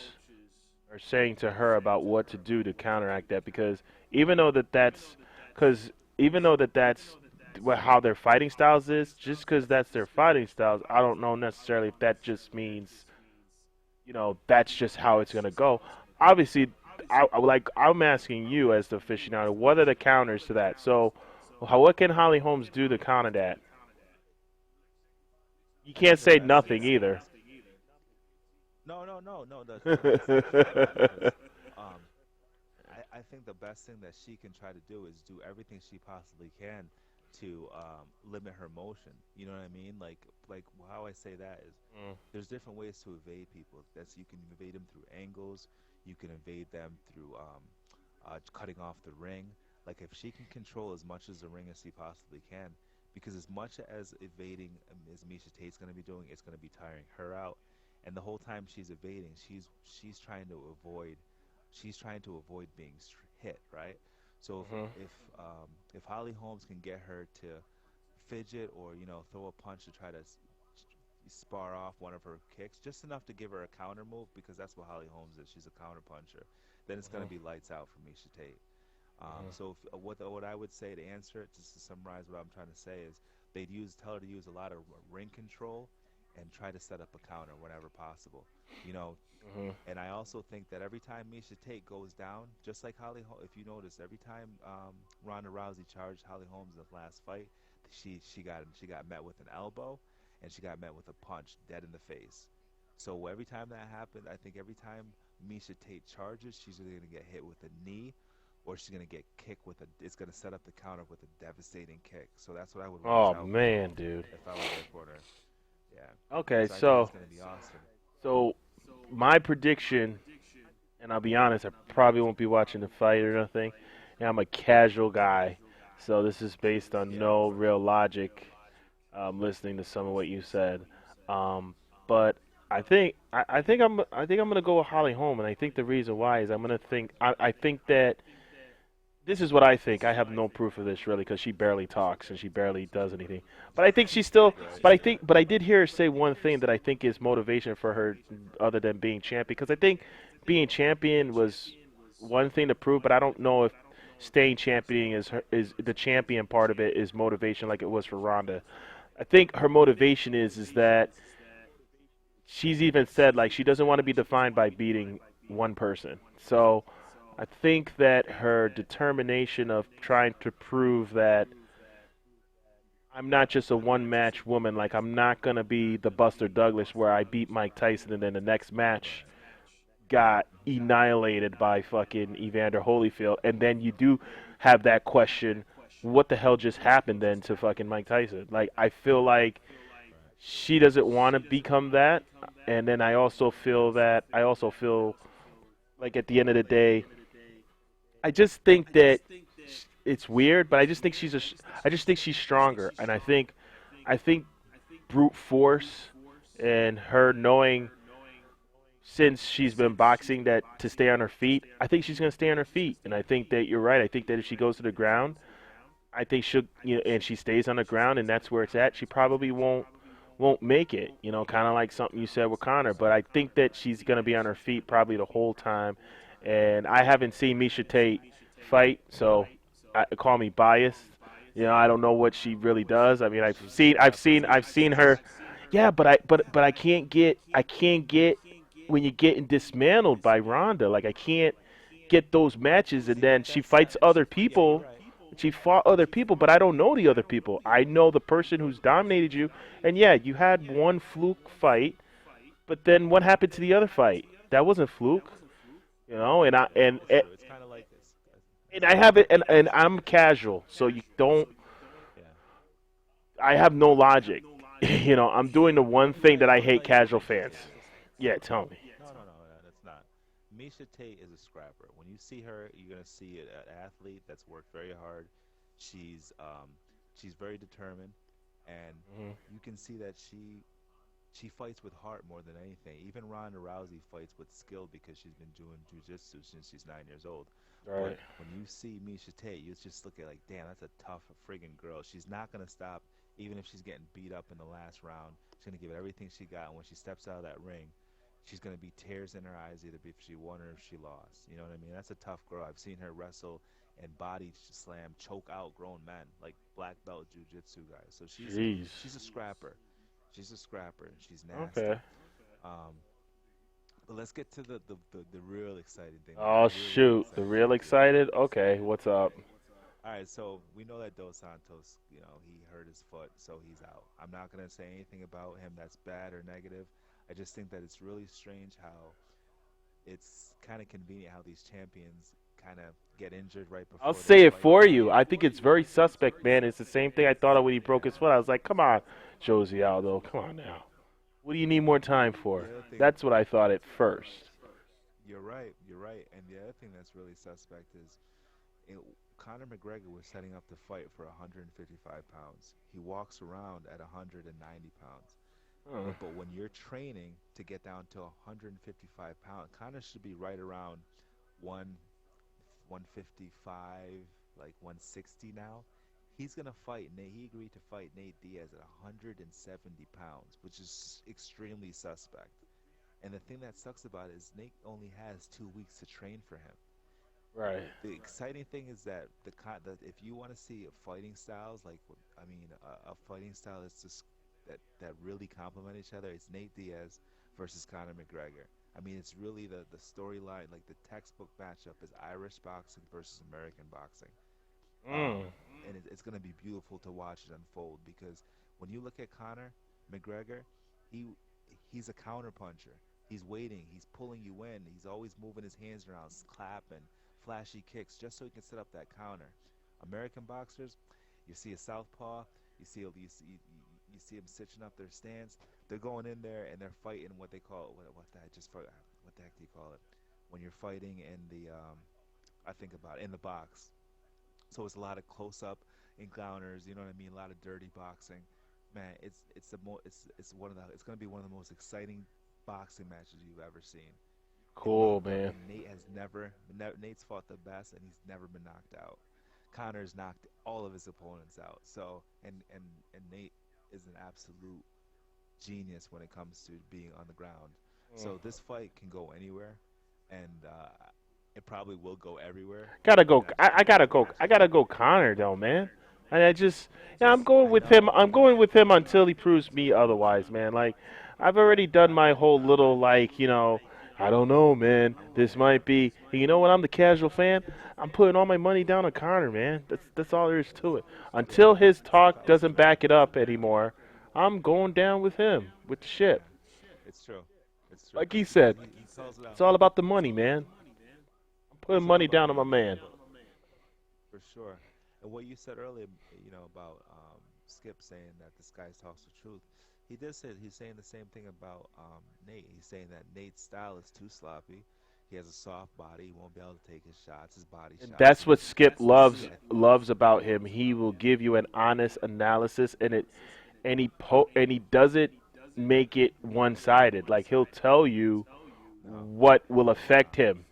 are saying to her about what to do to counteract that? Because even though that that's because even though that that's how their fighting styles is, just because that's their fighting styles, I don't know necessarily if that just means that's just how it's gonna go. Obviously, I'm asking you as the aficionado, what are the counters to that? So, what can Holly Holmes do to counter that? You can't what's the say best thing nothing that either. no. The best thing she can do because um, I think the best thing that she can try to do is do everything she possibly can to limit her motion. You know what I mean? Like how I say that is Mm, there's different ways to evade people. That's you can evade them through angles. You can evade them through cutting off the ring. Like if she can control as much as the ring as she possibly can, because as much as evading as Misha Tate's going to be doing, it's going to be tiring her out. And the whole time she's evading, she's trying to avoid being hit, right? So mhm, if Holly Holmes can get her to fidget or throw a punch to try to spar off one of her kicks, just enough to give her a counter move because that's what Holly Holmes is. She's a counter puncher. Then it's going mhm, to be lights out for Misha Tate. mhm. So what I would say to answer it, just to summarize what I'm trying to say is tell her to use a lot of ring control and try to set up a counter whenever possible. You know, Mhm. and I also think that every time Misha Tate goes down, just like if you notice, every time Ronda Rousey charged Holly Holmes in the last fight, she got met with an elbow, and she got met with a punch dead in the face. So every time that happened, I think every time Misha Tate charges, she's either gonna get hit with a knee, or she's gonna get kicked with a. It's gonna set up the counter with a devastating kick. So that's what I would watch Oh out for man, dude. if I was their corner. Yeah. Okay, So I think so it's gonna be awesome. so my prediction, and I'll be honest, I probably won't be watching the fight or nothing. And I'm a casual guy, so this is based on Yeah, of no course. real logic. Listening to some of what you said, um, but I think I'm gonna go with Holly Holm, and I think the reason why is I think that this is what I think. I have no proof of this really because she barely talks and she barely does anything. But I think she's still. Right. But I did hear her say one thing that I think is motivation for her, other than being champion. Because I think being champion was one thing to prove, but I don't know if staying champion is the champion part of it is motivation like it was for Ronda. I think her motivation is that she's even said like she doesn't want to be defined by beating one person. So I think that her determination of trying to prove that I'm not just a one match woman, like I'm not gonna be the Buster Douglas where I beat Mike Tyson and then the next match got annihilated by fucking Evander Holyfield, and then you do have that question, what the hell just happened then to fucking Mike Tyson? Like I feel like Right. she doesn't want to become that, and then I also feel like at the end of the day, I just think that it's weird, but I just think she's stronger, and I think brute force and her knowing since she's been boxing that to stay on her feet, I think she's gonna stay on her feet, and I think that you're right. I think that if she goes to the ground, I think she'll and she stays on the ground, and that's where it's at. She probably won't make it. You know, kind of like something you said with Connor. But I think that she's gonna be on her feet probably the whole time. And I haven't seen Misha Tate fight, so call me biased. You know, I don't know what she really does. I mean, She's a scrapper. I've seen her. Yeah, but I can't get when you're getting dismantled by Ronda. Like I can't get those matches, and See, then she that's fights other yeah, you're people. right. She fought other people, but I don't know the other people. I know the person who's dominated you. And yeah, you had one fluke fight, but then what happened to the other fight? That wasn't fluke, you know. That's also true. It's kind of like this. And I have it, and I'm casual, so you don't. Yeah. I have no logic, you know. I'm doing the one thing that I hate Like casual fans. this. Yeah, tell me. No, that's not. Misha Tate is a scrapper. When you see her, you're gonna see an athlete that's worked very hard. She's um, she's very determined, and Hmm. you can see that she fights with heart more than anything. Even Ronda Rousey fights with skill because she's been doing jujitsu since she's 9 years old. All But right. when you see Misha Tate, you just look at like, damn, that's a tough friggin' girl. She's not gonna stop, even if she's getting beat up in the last round. She's gonna give it everything she got. And when she steps out of that ring, she's gonna be tears in her eyes, either if she won or if she lost. You know what I mean? That's a tough girl. I've seen her wrestle and body slam, choke out grown men like black belt jujitsu guys. So Jeez. she's a scrapper. She's a scrapper and she's Okay. nasty. Um, but let's get to the real exciting thing, the Oh really, really shoot, the exciting real thing too. excited. Okay, what's up? All right, so we know that Dos Santos, he hurt his foot, so he's out. I'm not gonna say anything about him that's bad or negative. I just think that it's really strange how it's kind of convenient how these champions kind of get injured right I'll before their say it fight. for you. I think it's very suspect, man. It's the same thing I thought of when he broke his foot. I was like, come on, Josie Aldo, come on now. What do you need more time The for? other thing, That's what I thought at first. you're right, and the other thing that's really suspect is it, Conor McGregor was setting up the fight for 155 pounds. He walks around at 190 pounds. Hmm. But when you're training to get down to 155 pounds, Conor should be right around one 155, like 160 now. He's gonna fight Nate. He agreed to fight Nate Diaz at 170 pounds, which is extremely suspect. And the thing that sucks about it is Nate only has 2 weeks to train for him. Right. The exciting thing is that if you want to see fighting styles, like I mean, a fighting style that's just that really complement each other, it's Nate Diaz versus Conor McGregor. I mean, it's really the storyline, like the textbook matchup is Irish boxing versus American boxing. Mm. And it's going to be beautiful to watch it unfold because when you look at Conor McGregor, he he's a counter puncher. He's waiting. He's pulling you in. He's always moving his hands around, clapping, flashy kicks, just so he can set up that counter. American boxers, you see a southpaw, you see them stitching up their stance. They're going in there and they're fighting what they call what the I just forgot what the heck do you call it when you're fighting in the I think about it, in the box. So it's a lot of close up encounters. You know what I mean? A lot of dirty boxing. Man, it's one of the it's gonna be one of the most exciting boxing matches you've ever seen. Cool, man. And Nate has Nate's fought the best, and he's never been knocked out. Connor's knocked all of his opponents out. So and Nate is an absolute genius when it comes to being on the ground. Mm. So this fight can go anywhere, and it probably will go everywhere. Gotta And go. I just I think gotta the go. match I is gotta gonna go be Connor though, man. And I just, yeah, I'm going I with him. know. I'm going with him until he proves me otherwise, man. Like, I've already done my whole little like, I don't know, man. This might be. And you know what? I'm the casual fan. I'm putting all my money down on Connor, man. That's all there is to it. Yeah, Until his that's talk also doesn't true. back it up anymore, I'm going down with him with the ship. Yeah, it's true. It's true Like he because said, he calls it it's out. all about the money, man. I'm putting It's all money about down the on my money man. for sure. And what you said earlier, about Skip saying that this guy talks the truth. He did say he's saying the same thing about Nate. He's saying that Nate's style is too sloppy. He has a soft body. He won't be able to take his shots, his body And shots. that's what Skip You see, loves about him. He will give you an honest analysis, and he doesn't make it one sided. Like he'll tell you no, what will affect him,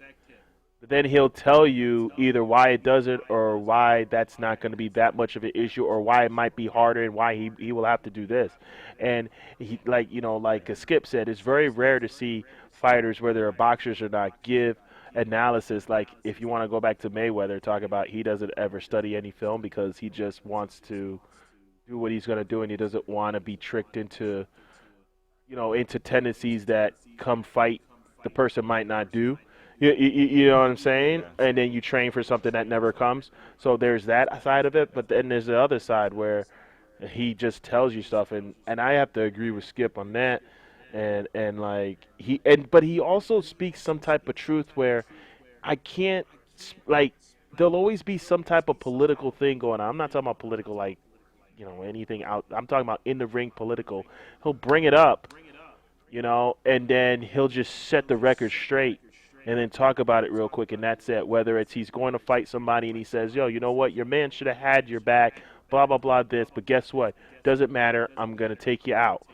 but then he'll tell you either why it doesn't or why that's not going to be that much of an issue or why it might be harder and why he will have to do this. And he like like Skip said, it's very rare to see fighters, whether they're boxers or not, give analysis. Like if you want to go back to Mayweather, talk about he doesn't ever study any film because he just wants to do what he's going to do and he doesn't want to be tricked into into tendencies that come fight the person might not do. You know what I'm saying? yeah, And then you train for something that never comes. So there's that side of it, but then there's the other side where he just tells you stuff, and I have to agree with Skip on that. And like but he also speaks some type of truth where I can't like there'll always be some type of political thing going on. I'm not talking about political like anything out. I'm talking about in the ring political. He'll bring it up, and then he'll just set the record straight and then talk about it real quick, and that's it. Whether it's he's going to fight somebody and he says, yo, you know what, your man should have had your back, blah, blah, blah, this, but guess what? Doesn't matter. I'm going to take you out.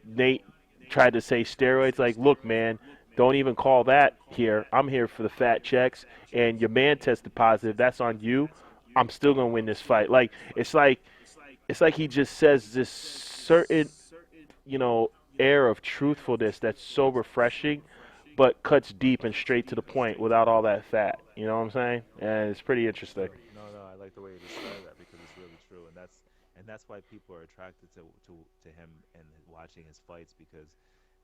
Nate tried to say steroids. Like, look, man, don't even call that here. I'm here for the fat checks, and your man tested positive. That's on you. I'm still going to win this fight. It's like he just says this certain you know, air of truthfulness that's so refreshing, but cuts deep and straight to the point without all that fat. You know what I'm saying? And it's pretty for interesting. sure. No, no, I like the way you describe that because it's really true, and that's why people are attracted to him and watching his fights because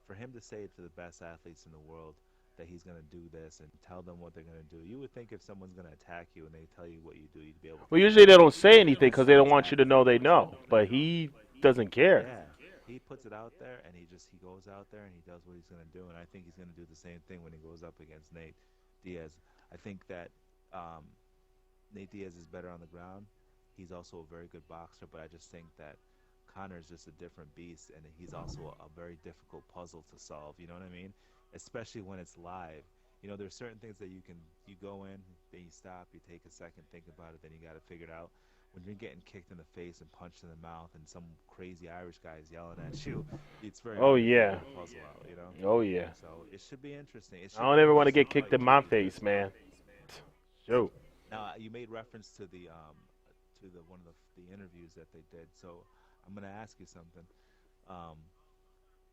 for him to say to the best athletes in the world that he's going to do this and tell them what they're going to do, you would think if someone's going to attack you and they tell you what you do, you'd be able to Well, usually they control it. don't say anything This because they don't want attack, you to know they know, but he doesn't care. yeah, he puts it out there and he goes out there and he does what he's going to do, and I think he's going to do the same thing when he goes up against Nate Diaz. I think that um, Nate Diaz is better on the ground. He's also a very good boxer, but I just think that Conor is just a different beast, and he's also a very difficult puzzle to solve. You know what I mean? Especially when it's live. There's certain things that you go in, then you stop, you take a second, think about it, then you got to figure it out. When you're getting kicked in the face and punched in the mouth, and some crazy Irish guy is yelling at you, it's very Oh hard to figure yeah, the puzzle out. oh yeah. So it should be interesting. It I should don't be an ever want to interesting get kicked fight in too my face, because man. Shoot. now you made reference to the one of the interviews that they did. So I'm gonna ask you something. Um,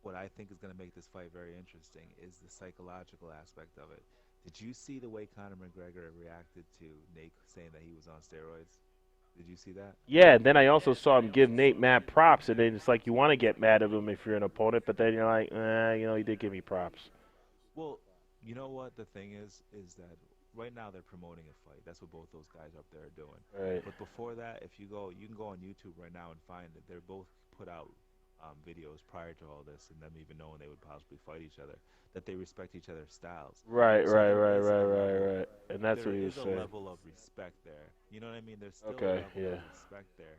what I think is gonna make this fight very interesting is the psychological aspect of it. Did you see the way Conor McGregor reacted to Nate saying that he was on steroids? Did you see that? Yeah, and then I also saw him give Nate mad props, and then it's like you want to get mad at him if you're an opponent, but then you're like, he did give me props. Well, you know what the thing is that right now they're promoting a fight. That's what both those guys up there are doing. Right. But before that, if you go, you can go on YouTube right now and find that they're both put out videos prior to all this, and them even knowing they would possibly fight each other, that they respect each other's styles. Right, So right, right, right, right, right. And that's there what he was is a saying. level of respect there. You know what I mean? There's still a Okay, level yeah. of respect there.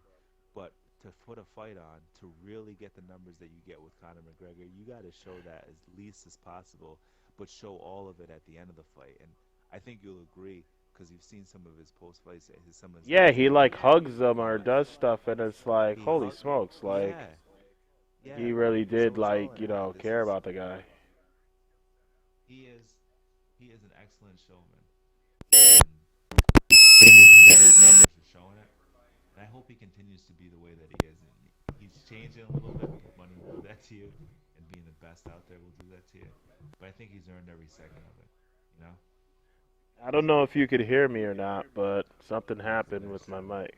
But to put a fight on, to really get the numbers that you get with Conor McGregor, you got to show that as least as possible, but show all of it at the end of the fight. And I think you'll agree because you've seen some of his post fights, some of his Yeah, last he like interviews. hugs them or He does stuff, and it's like, he holy hug, smokes, like, yeah, Like Yeah, he really so did it's all in hand. This care is about the guy. he is he is an excellent showman, and I think that his numbers are showing it. And I hope he continues to be the way that he is. And he's changing a little bit because money will do that to you, and being the best out there will do that to you. But I think he's earned every second of it. You know, I don't know if you could hear me or not, but something happened there's with my someone. mic.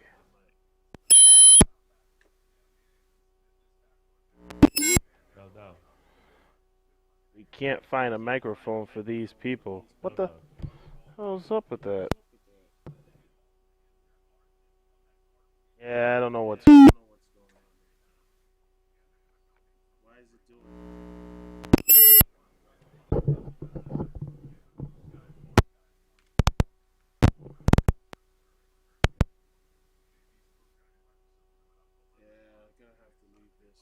No, no, We can't find a microphone for these people. What no, the no. hell's up with that? Yeah, I don't know what's. Why is it doing? Yeah, I'm gonna have to leave this.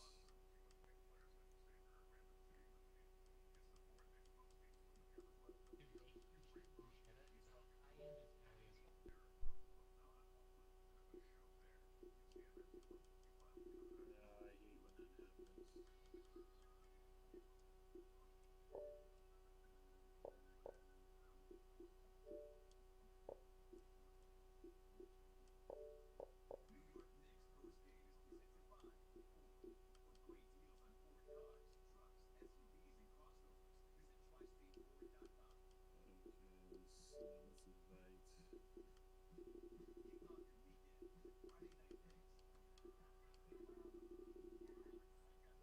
Yeah, I hate when that happens.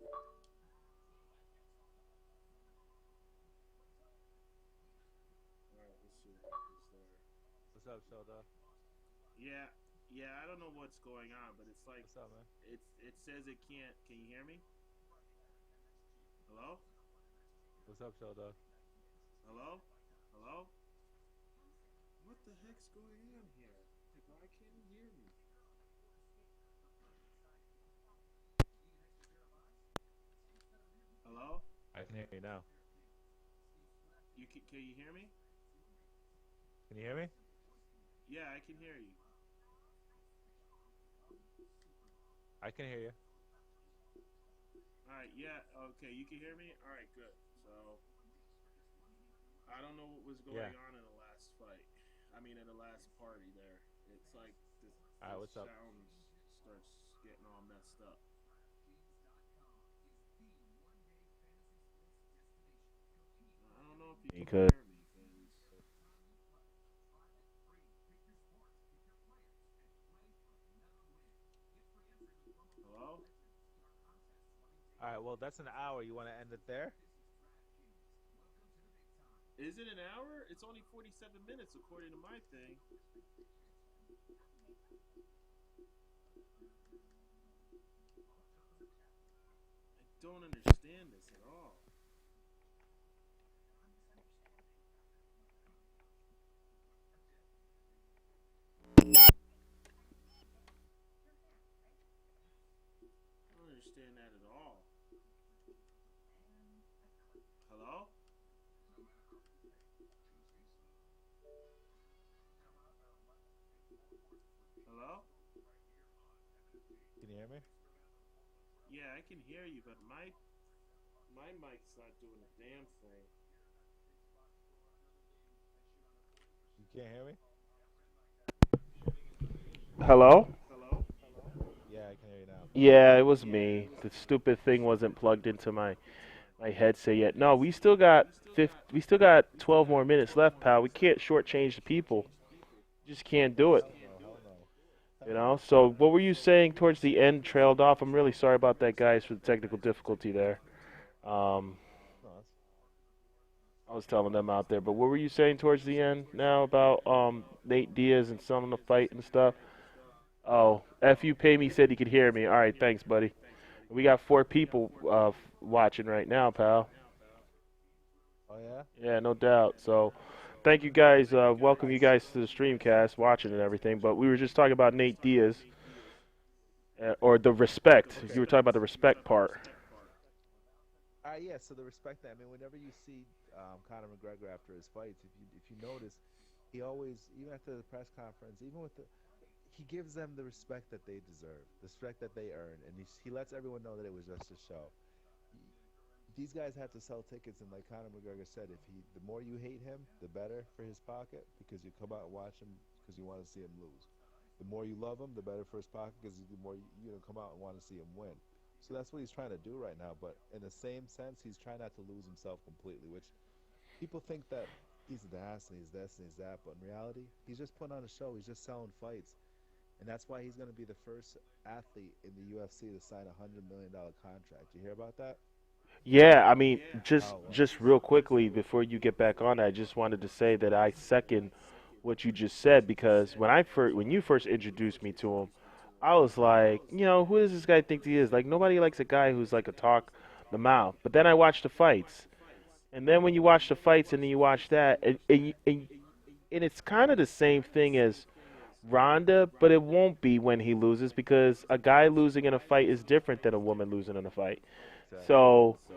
Okay, let's invite. All right, let's see what happens there. What's up, Shelda? Yeah, yeah, I don't know what's going on, but it's like What's up, man? it says it can't. Can you hear me? Hello? What's up, Shelda? Hello? Hello? What the heck's going on here? Like, why can't you hear me? Hello? I can hear you now. Can you hear me? Can you hear me? Yeah, I can hear you. I can hear you. All right, yeah, okay, you can hear me. All right, good. So I don't know what was Yeah. going on in the last fight. I mean, in the last party there. It's like All the right. What's up? sound starts getting all messed up. I don't know if you can hear me. Hello? All right. Well, that's an hour. You want to end it there? Is it an hour? It's only 47 minutes according to my thing. I don't understand this at all. I don't understand that at all. Hello? Hello? Can you hear me? Yeah, I can hear you, but my mic's not doing a damn thing. You can't hear me? Hello? Yeah, I can hear you now. Yeah, it was me. The stupid thing wasn't plugged into my headset yet. No, we still got 12 more minutes left, pal. We can't shortchange the people. Just can't Oh do it. hell no, hell no. You know. So what were you saying towards the end? Trailed off. I'm really sorry about that, guys, for the technical difficulty there. Um, No, I was telling them out there. But what were you saying towards the end now about Nate Diaz and some of the fight and stuff? Oh, F you pay me said he could hear me. All right, thanks, buddy. We got four people watching right now, pal. oh yeah. Yeah, no doubt. So, thank you guys. Welcome you guys to the Streamcast, watching and everything. But we were just talking about Nate Diaz, or the respect. You Okay. were talking about the respect part. Yeah. So the respect that I mean, whenever you see Conor McGregor after his fights, if you notice, he always even after the press conference, even with the he gives them the respect that they deserve, the respect that they earn, and he lets everyone know that it was just a show. These guys have to sell tickets, and like Conor McGregor said, if he, the more you hate him, the better for his pocket because you come out and watch him because you want to see him lose. The more you love him, the better for his pocket because the more come out and want to see him win. So that's what he's trying to do right now. But in the same sense, he's trying not to lose himself completely, which people think that he's the ass and he's this and he's that, but in reality, he's just putting on a show. He's just selling fights, and that's why he's going to be the first athlete in the UFC to sign $100 million contract. You hear about that? Yeah, I mean, just Oh well. just real quickly before you get back on, I just wanted to say that I second what you just said because when you first introduced me to him, I was like, who does this guy think he is? Like nobody likes a guy who's like a talk the mouth. But then I watched the fights, and then when you watch the fights and then you watch that, and it's kind of the same thing as Ronda, but it won't be when he loses because a guy losing in a fight is different than a woman losing in a fight. Exactly. So So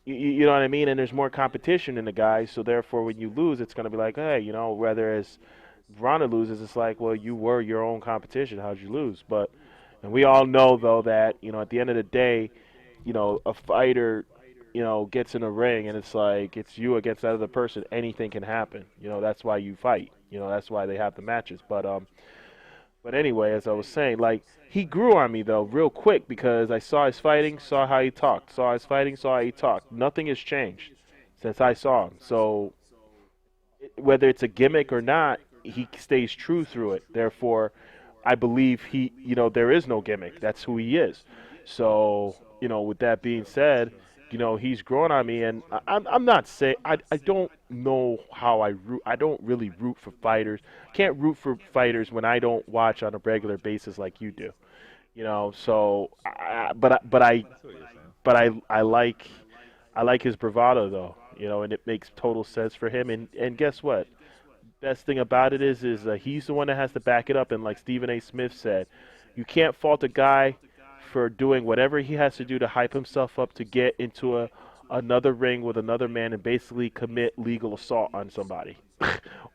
good. you know what I mean? And there's more competition in the guys, so therefore when you lose, it's gonna be like, hey, whether as Ronda loses, it's like, well, you were your own competition. How'd you lose? But and we all know though that at the end of the day, a fighter, gets in a ring and it's like it's you against that other person. Anything can happen. That's why you fight. That's why they have the matches. But anyway, as I was saying, like he grew on me though real quick because I saw his fighting, saw how he talked, saw his fighting, saw how he talked. Nothing has changed since I saw him. So whether it's a gimmick or not, he stays true through it. Therefore, I believe there is no gimmick. That's who he is. So, with that being said, he's grown on me, and I'm not saying I don't know how I root. I don't really root for fighters. Can't root for fighters when I don't watch on a regular basis like you do. So, That's what you're saying. but I like his bravado though. And it makes total sense for him. And guess what? Best thing about it is he's the one that has to back it up. And like Stephen A. Smith said, you can't fault a guy for doing whatever he has to do to hype himself up to get into another ring with another man and basically commit legal assault on somebody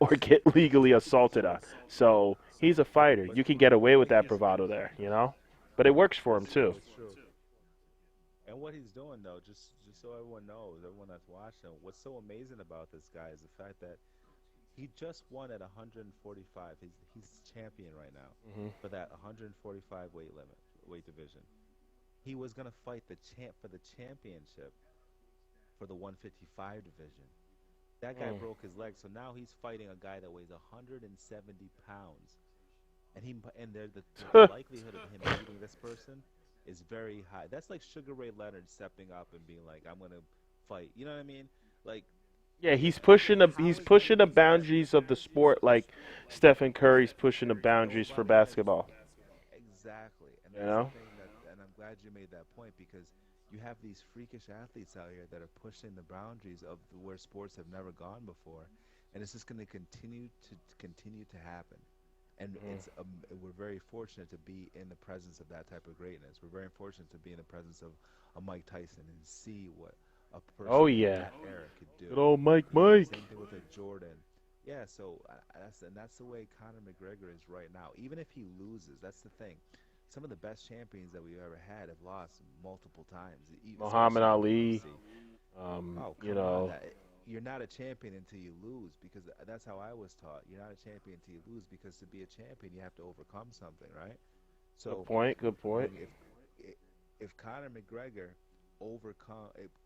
or get legally assaulted on. So he's a fighter. But You can get away with that bravado there. But it works for him too. it's true. And what he's doing though, just so everyone knows, everyone that's watching, what's so amazing about this guy is the fact that he just won at 145. He's champion right now Hmm. for that 145 weight division. He was gonna fight the champ for the championship for the 155 division. That guy Mm. broke his leg, so now he's fighting a guy that weighs 170 pounds, and the likelihood of him beating this person is very high. That's like Sugar Ray Leonard stepping up and being like, "I'm gonna fight." You know what I mean? Like, Yeah, he's how is he pushing the that? boundaries of the sport like Stephen Curry's pushing the boundaries for basketball. Exactly, and You that's the know? thing and I'm glad you made that point because you have these freakish athletes out here that are pushing the boundaries of where sports have never gone before, and it's just going to continue to happen. And Mm. we're very fortunate to be in the presence of that type of greatness. We're very fortunate to be in the presence of a Mike Tyson and see what a Oh person from yeah. that era could Good do. old Mike Mike. Same thing with a Jordan. Yeah, so that's the way Conor McGregor is right now. Even if he loses, that's the thing. Some of the best champions that we've ever had have lost multiple times, Muhammad especially in the Ali. UFC. Um, Oh, you come on. know, You're not a champion until you lose because that's how I was taught. You're not a champion until you lose because to be a champion, you have to overcome something, right? good So point, good point. if Conor McGregor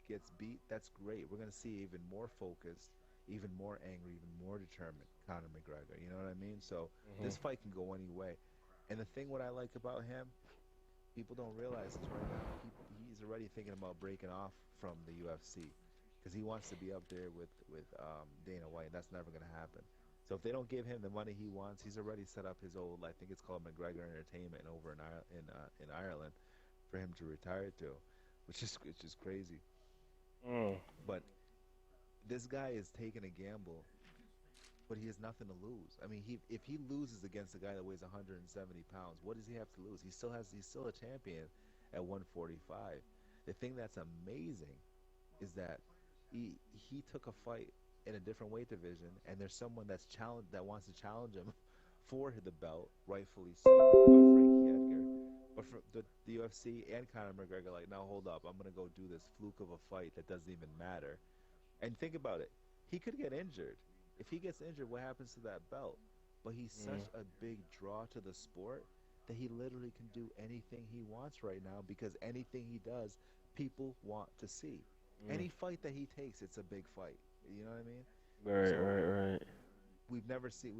gets beat, that's great. We're going to see even more focused, even more angry, even more determined Conor McGregor. You know what I mean? So Hmm. this fight can go any way. And the thing what I like about him, people don't realize is right now he's already thinking about breaking off from the UFC because he wants to be up there with Dana White. That's never going to happen. So if they don't give him the money he wants, he's already set up his old, I think it's called McGregor Entertainment over in Ireland for him to retire to, which is crazy. Mm. But this guy is taking a gamble, but he has nothing to lose. I mean, if he loses against a guy that weighs 170 pounds, what does he have to lose? He's still a champion at 145. The thing that's amazing is that he took a fight in a different weight division, and there's someone that wants to challenge him for the belt, rightfully so, Frankie Edgar. But for the UFC and Conor McGregor, like, now hold up, I'm gonna go do this fluke of a fight that doesn't even matter. And think about it, he could get injured. If he gets injured, what happens to that belt? But he's Mm, such a big draw to the sport that he literally can do anything he wants right now because anything he does, people want to see. mm. Any fight that he takes, it's a big fight. You know what I mean? Right, So right, right. we've never seen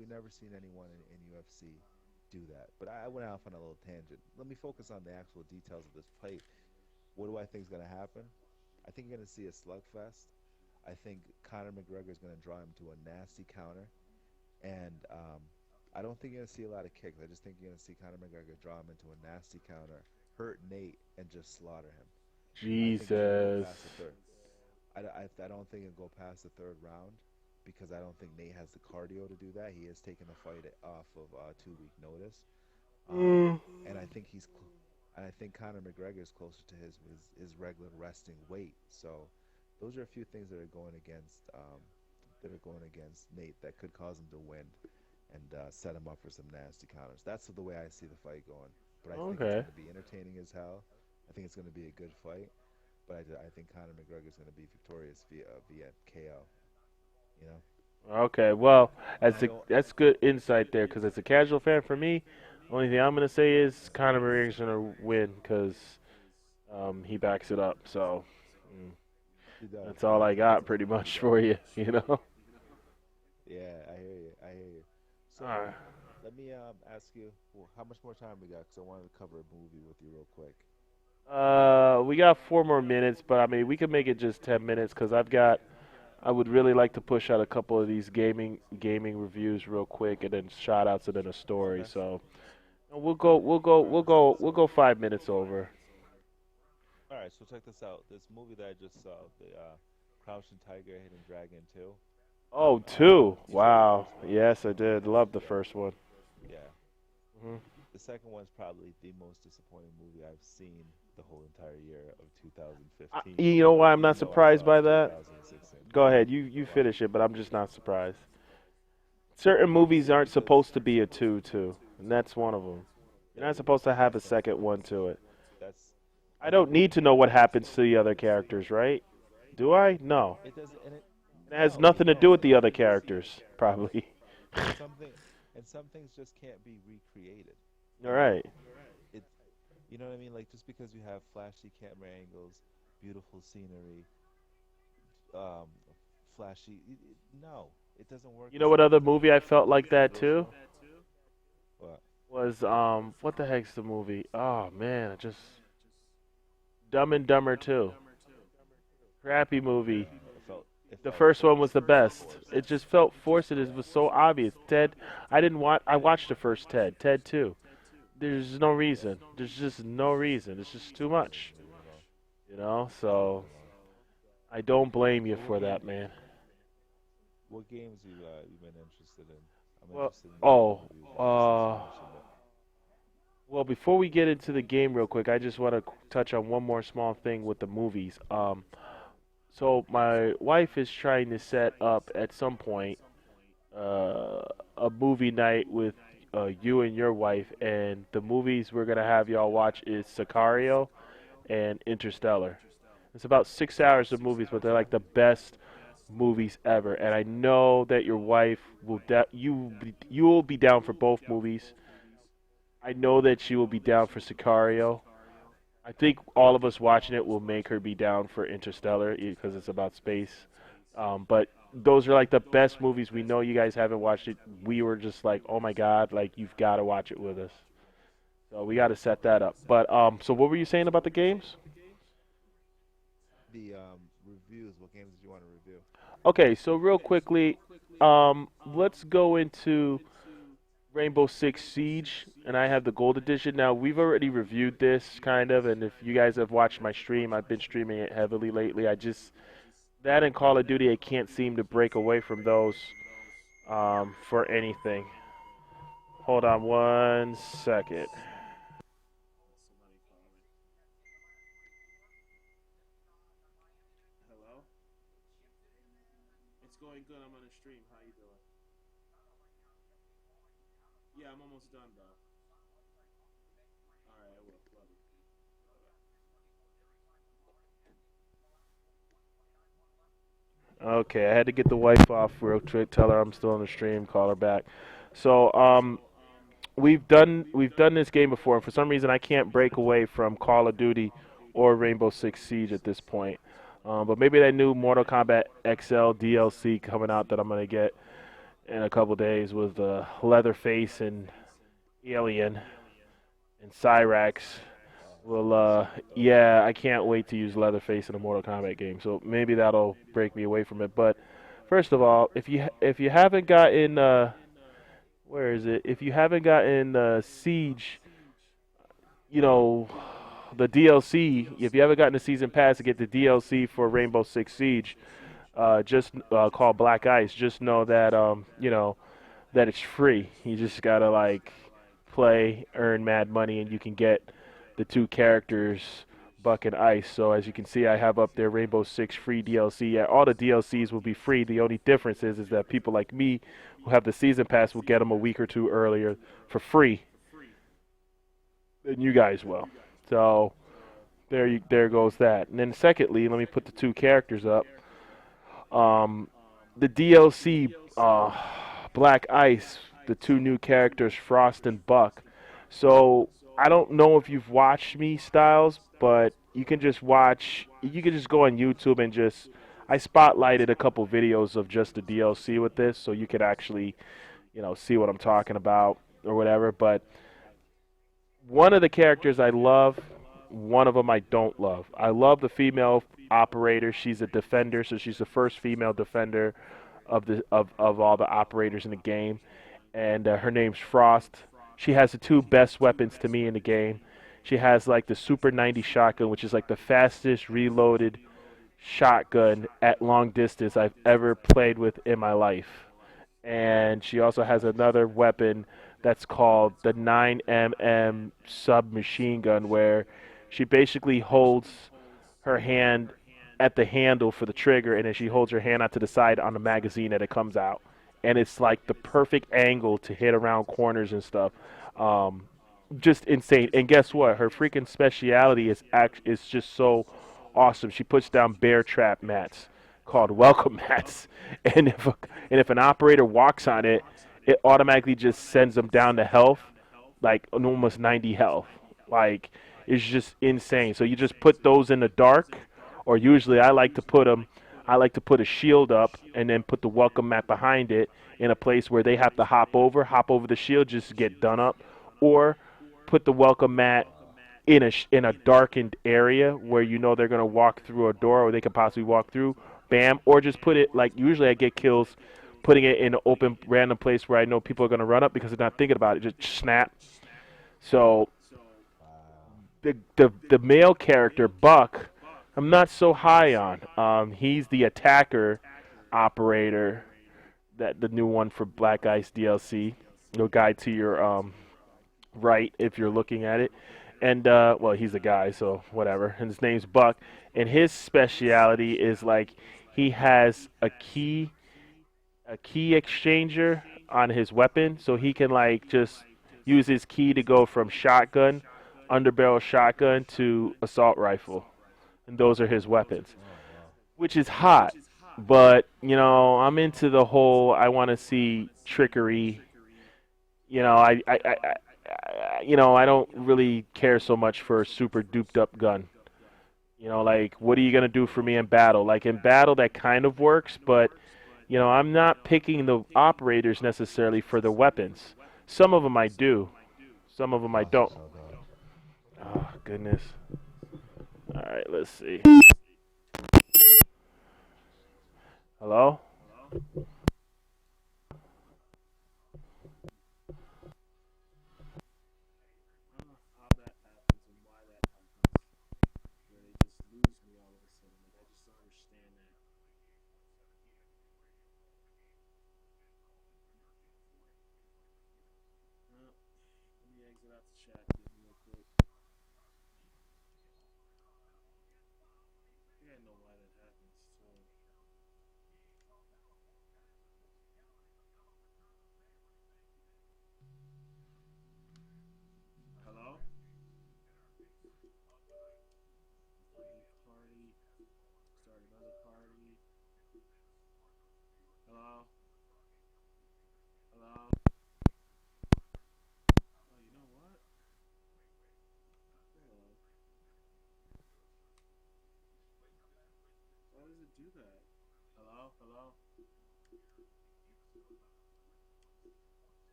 anyone in UFC do that. But I went off on a little tangent. Let me focus on the actual details of this fight. What do I think is going to happen? I think you're going to see a slugfest. I think Conor McGregor is going to draw him to a nasty counter, and I don't think you're going to see a lot of kicks. I just think you're going to see Conor McGregor draw him into a nasty counter, hurt Nate, and just slaughter him. I think it won't go Jesus. past the third. I don't think it'll go past the third round because I don't think Nate has the cardio to do that. He has taken the fight off of 2 week notice, um, Mm. and and I think Conor McGregor is closer to his regular resting weight. So those are a few things that are going against Nate that could cause him to win and set him up for some nasty counters. That's the way I see the fight going. But I think it's Okay. going to be entertaining as hell. I think it's going to be a good fight. But I think Conor McGregor is going to be victorious via KO. You know, Okay. Well, and as I a, don't. that's good insight there, because as a casual fan, for me, only thing I'm gonna say is Conor McGregor's gonna win because he backs it up. So mm, He does. that's He all I does. got, He pretty truly much for does. you. You know. Yeah, I hear you. I hear you. All So right. let me ask you, well, how much more time we got? Because I wanted to cover a movie with you real quick. We got 4 more minutes, but I mean, we can make it just 10 minutes because I would really like to push out a couple of these gaming reviews real quick, and then shout outs and then a story. Okay. So we'll go 5 minutes over. All right. So check this out. This movie that I just saw, the Crouching Tiger, Hidden Dragon 2. Oh, two. You saw the Wow. first one. Yes, I did. Love the Yeah. first one. Yeah. Hmm. The second one's probably the most disappointing movie I've seen the whole entire year of 2015, You know why I'm not even though I surprised saw it by in that? 2016. Go ahead. You Why? finish it, but I'm just not surprised. Certain movies aren't Because supposed to be a two, and that's one of them. You're not supposed to have a that's not second one to it. that's I and the don't need movie to know what continues to happens to be the other characters, right? Do I? No. it doesn't and it It has no you nothing to do don't with the other it just characters, probably. and something and some things just can't be recreated. All You know, right. it you know what I mean? Like just because you have flashy camera angles, beautiful scenery, um, no, it doesn't work You the know what same other as movie I felt like the that too? original. What? Was what the heck's the movie? Oh man, it just Dumb and Dumber 2. Crappy movie. It The felt first one was forced. the It felt best. forced. It just felt forced. It was so obvious. Ted, I didn't watch. I watched the first Ted. Ted 2. There's no Yeah, reason. There's just no reason. It's just too much. reasonable. You know. It's So reasonable. I don't blame you So for that, man. what games you've been interested in? I'm Well, interested in game oh, reviews now since you uh, mentioned it. well, before we get into the game real quick, I just want to touch on one more small thing with the movies. So my wife is trying to set up at some point uh, a movie night with you and your wife, and the movies we're gonna have y'all watch is Sicario and Interstellar. It's about 6 hours of movies, but they're Okay. like the best movies ever. And I know that your wife you will be down for both movies. I know that she will be down for Sicario. I think all of us watching it will make her be down for Interstellar because it's about space. But those are like the best movies. We know you guys haven't watched it. We were just like, oh my god, like you've got to watch it with us. So we got to set that up. But so what were you saying about the games? The reviews. What games did you want to review? Okay, so real quickly, let's go into Rainbow Six Siege, and I have the gold edition. Now, we've already reviewed this kind of, and if you guys have watched my stream, I've been streaming it heavily lately. That and Call of Duty, I can't seem to break away from those for anything. Hold on 1 second. Hello? It's going good. I'm on a stream. How you doing? Yeah, I'm almost done, bro. All right, I will. Love you. Okay, I had to get the wife off real quick. Tell her I'm still on the stream. Call her back. So, we've done this game before, and for some reason I can't break away from Call of Duty or Rainbow Six Siege at this point. But maybe that new Mortal Kombat XL DLC coming out that I'm gonna get in a couple days with Leatherface and Alien and Cyrax. Well, yeah, I can't wait to use Leatherface in a Mortal Kombat game. So maybe that'll break me away from it. But first of all, if you haven't gotten where is it? If you haven't gotten Siege, you know, the DLC. If you haven't gotten the season pass to get the DLC for Rainbow Six Siege, just called Black Ice. Just know that that it's free. You just gotta like play, earn mad money, and you can get the two characters, Buck and Ice. So as you can see, I have up there Rainbow Six free DLC. Yeah, all the DLCs will be free. The only difference is that people like me who have the season pass will get them a week or two earlier for free than you guys will. So there goes that. And then secondly, let me put the two characters up. Um, the DLC Black Ice, the two new characters, Frost and Buck. So I don't know if you've watched me, Styles, but you can just watch. You can just go on YouTube and just. I spotlighted a couple videos of just the DLC with this, so you could actually, see what I'm talking about or whatever. But one of the characters I love, one of them I don't love. I love the female operator. She's a defender, so she's the first female defender of all the operators in the game, and her name's Frost. She has the two best weapons to me in the game. She has like the Super 90 shotgun, which is like the fastest reloaded shotgun at long distance I've ever played with in my life. And she also has another weapon that's called the 9mm submachine gun, where she basically holds her hand at the handle for the trigger, and then she holds her hand out to the side on the magazine that it comes out, and it's like the perfect angle to hit around corners and stuff. Um, just insane. And guess what? Her freaking speciality is just so awesome. She puts down bear trap mats called welcome mats, and if an operator walks on it, it automatically just sends them down to health, like almost 90 health. Like it's just insane. So you just put those in the dark, or usually I like to put them. I like to put a shield up and then put the welcome mat behind it in a place where they have to hop over the shield just to get done up, or put the welcome mat in a darkened area where you know they're gonna walk through a door or they could possibly walk through. Bam, or just put it like usually I get kills putting it in an open random place where I know people are gonna run up because they're not thinking about it. Just snap. So Wow. the male character Buck, I'm not so high on. He's the attacker operator, that the new one for Black Ice DLC. No guide to your right if you're looking at it. And well, he's a guy, so whatever. And his name's Buck. And his speciality is like he has a key exchanger on his weapon, so he can like just use his key to go from shotgun, underbarrel shotgun to assault rifle, and those are his weapons, Oh, wow. which is hot. But I'm into the whole. I want to see trickery. I don't really care so much for a super duped up gun. Like what are you gonna do for me in battle? Like in battle, that kind of works, but I'm not picking the operators necessarily for the weapons. Some of them I do, some of them I Awesome, don't. so dog. Oh goodness. All right, let's see. Hello. How that happens and why that happens. Where they just lose me all of a sudden. Like, I just don't understand that. Let me exit out the chat real quick. I think I know why that happens. So,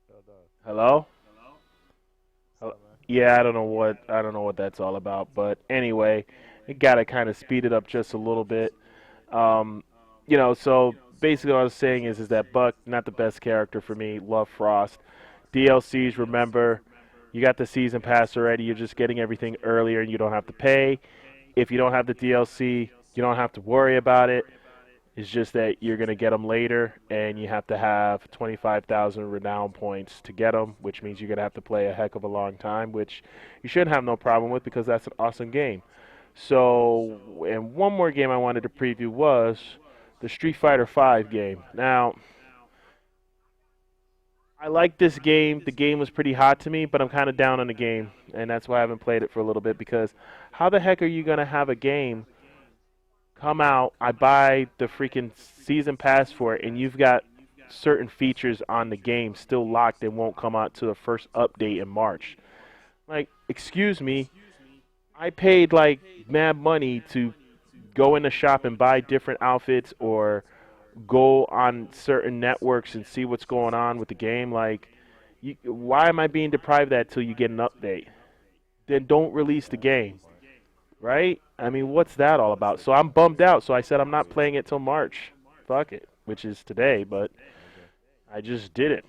Yo, dog. Hello? What's Hello? up, man? Yeah, I don't know what that's all about, but anyway, it got to kind of speed it up just a little bit. Um, so basically what I was saying is that Buck not the best character for me. Love Frost. DLCs, remember, you got the season pass already. You're just getting everything earlier, and you don't have to pay. If you don't have the DLC, you don't have to worry about it. It's just that you're going to get them later, and you have to have 25,000 renown points to get them, which means you're going to have to play a heck of a long time, which you shouldn't have no problem with because that's an awesome game. So, and one more game I wanted to preview was the Street Fighter V game. Now, I like this game. The game was pretty hot to me, but I'm kind of down on the game, and that's why I haven't played it for a little bit because how the heck are you going to have a game come out, I buy the freaking season pass for it, and you've got certain features on the game still locked and won't come out to the first update in March. Like, excuse me, I paid like mad money to go in the shop and buy different outfits or go on certain networks and see what's going on with the game. Like, why am I being deprived of that till you get an update? Then don't release the Yeah, that's a good game, point. right? I mean, what's that all about? So I'm bummed out. So I said I'm not playing it till March. Fuck it, which is today, but Okay. I just did it,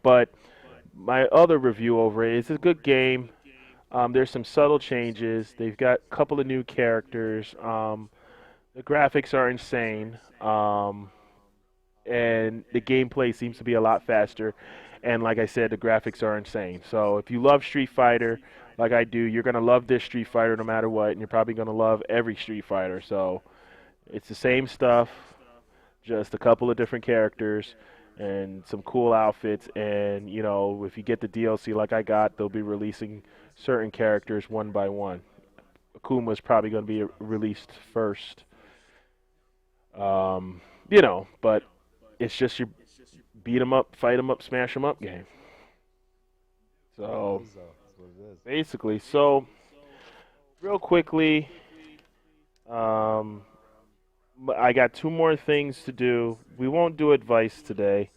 But my other review over it is a good game. There's some subtle changes. They've got a couple of new characters. The graphics are insane, and the gameplay seems to be a lot faster. And like I said, the graphics are insane. So if you love Street Fighter, like I do, you're gonna love this Street Fighter no matter what, and you're probably gonna love every Street Fighter. So it's the same stuff, just a couple of different characters and some cool outfits. And if you get the DLC like I got, they'll be releasing certain characters one by one. Akuma's probably going to be released first. But it's just your beat 'em up, fight 'em up, smash 'em up game. That's what it So is, though. That's what it is. basically, so real quickly, um, I got two more things to do. We won't do advice today.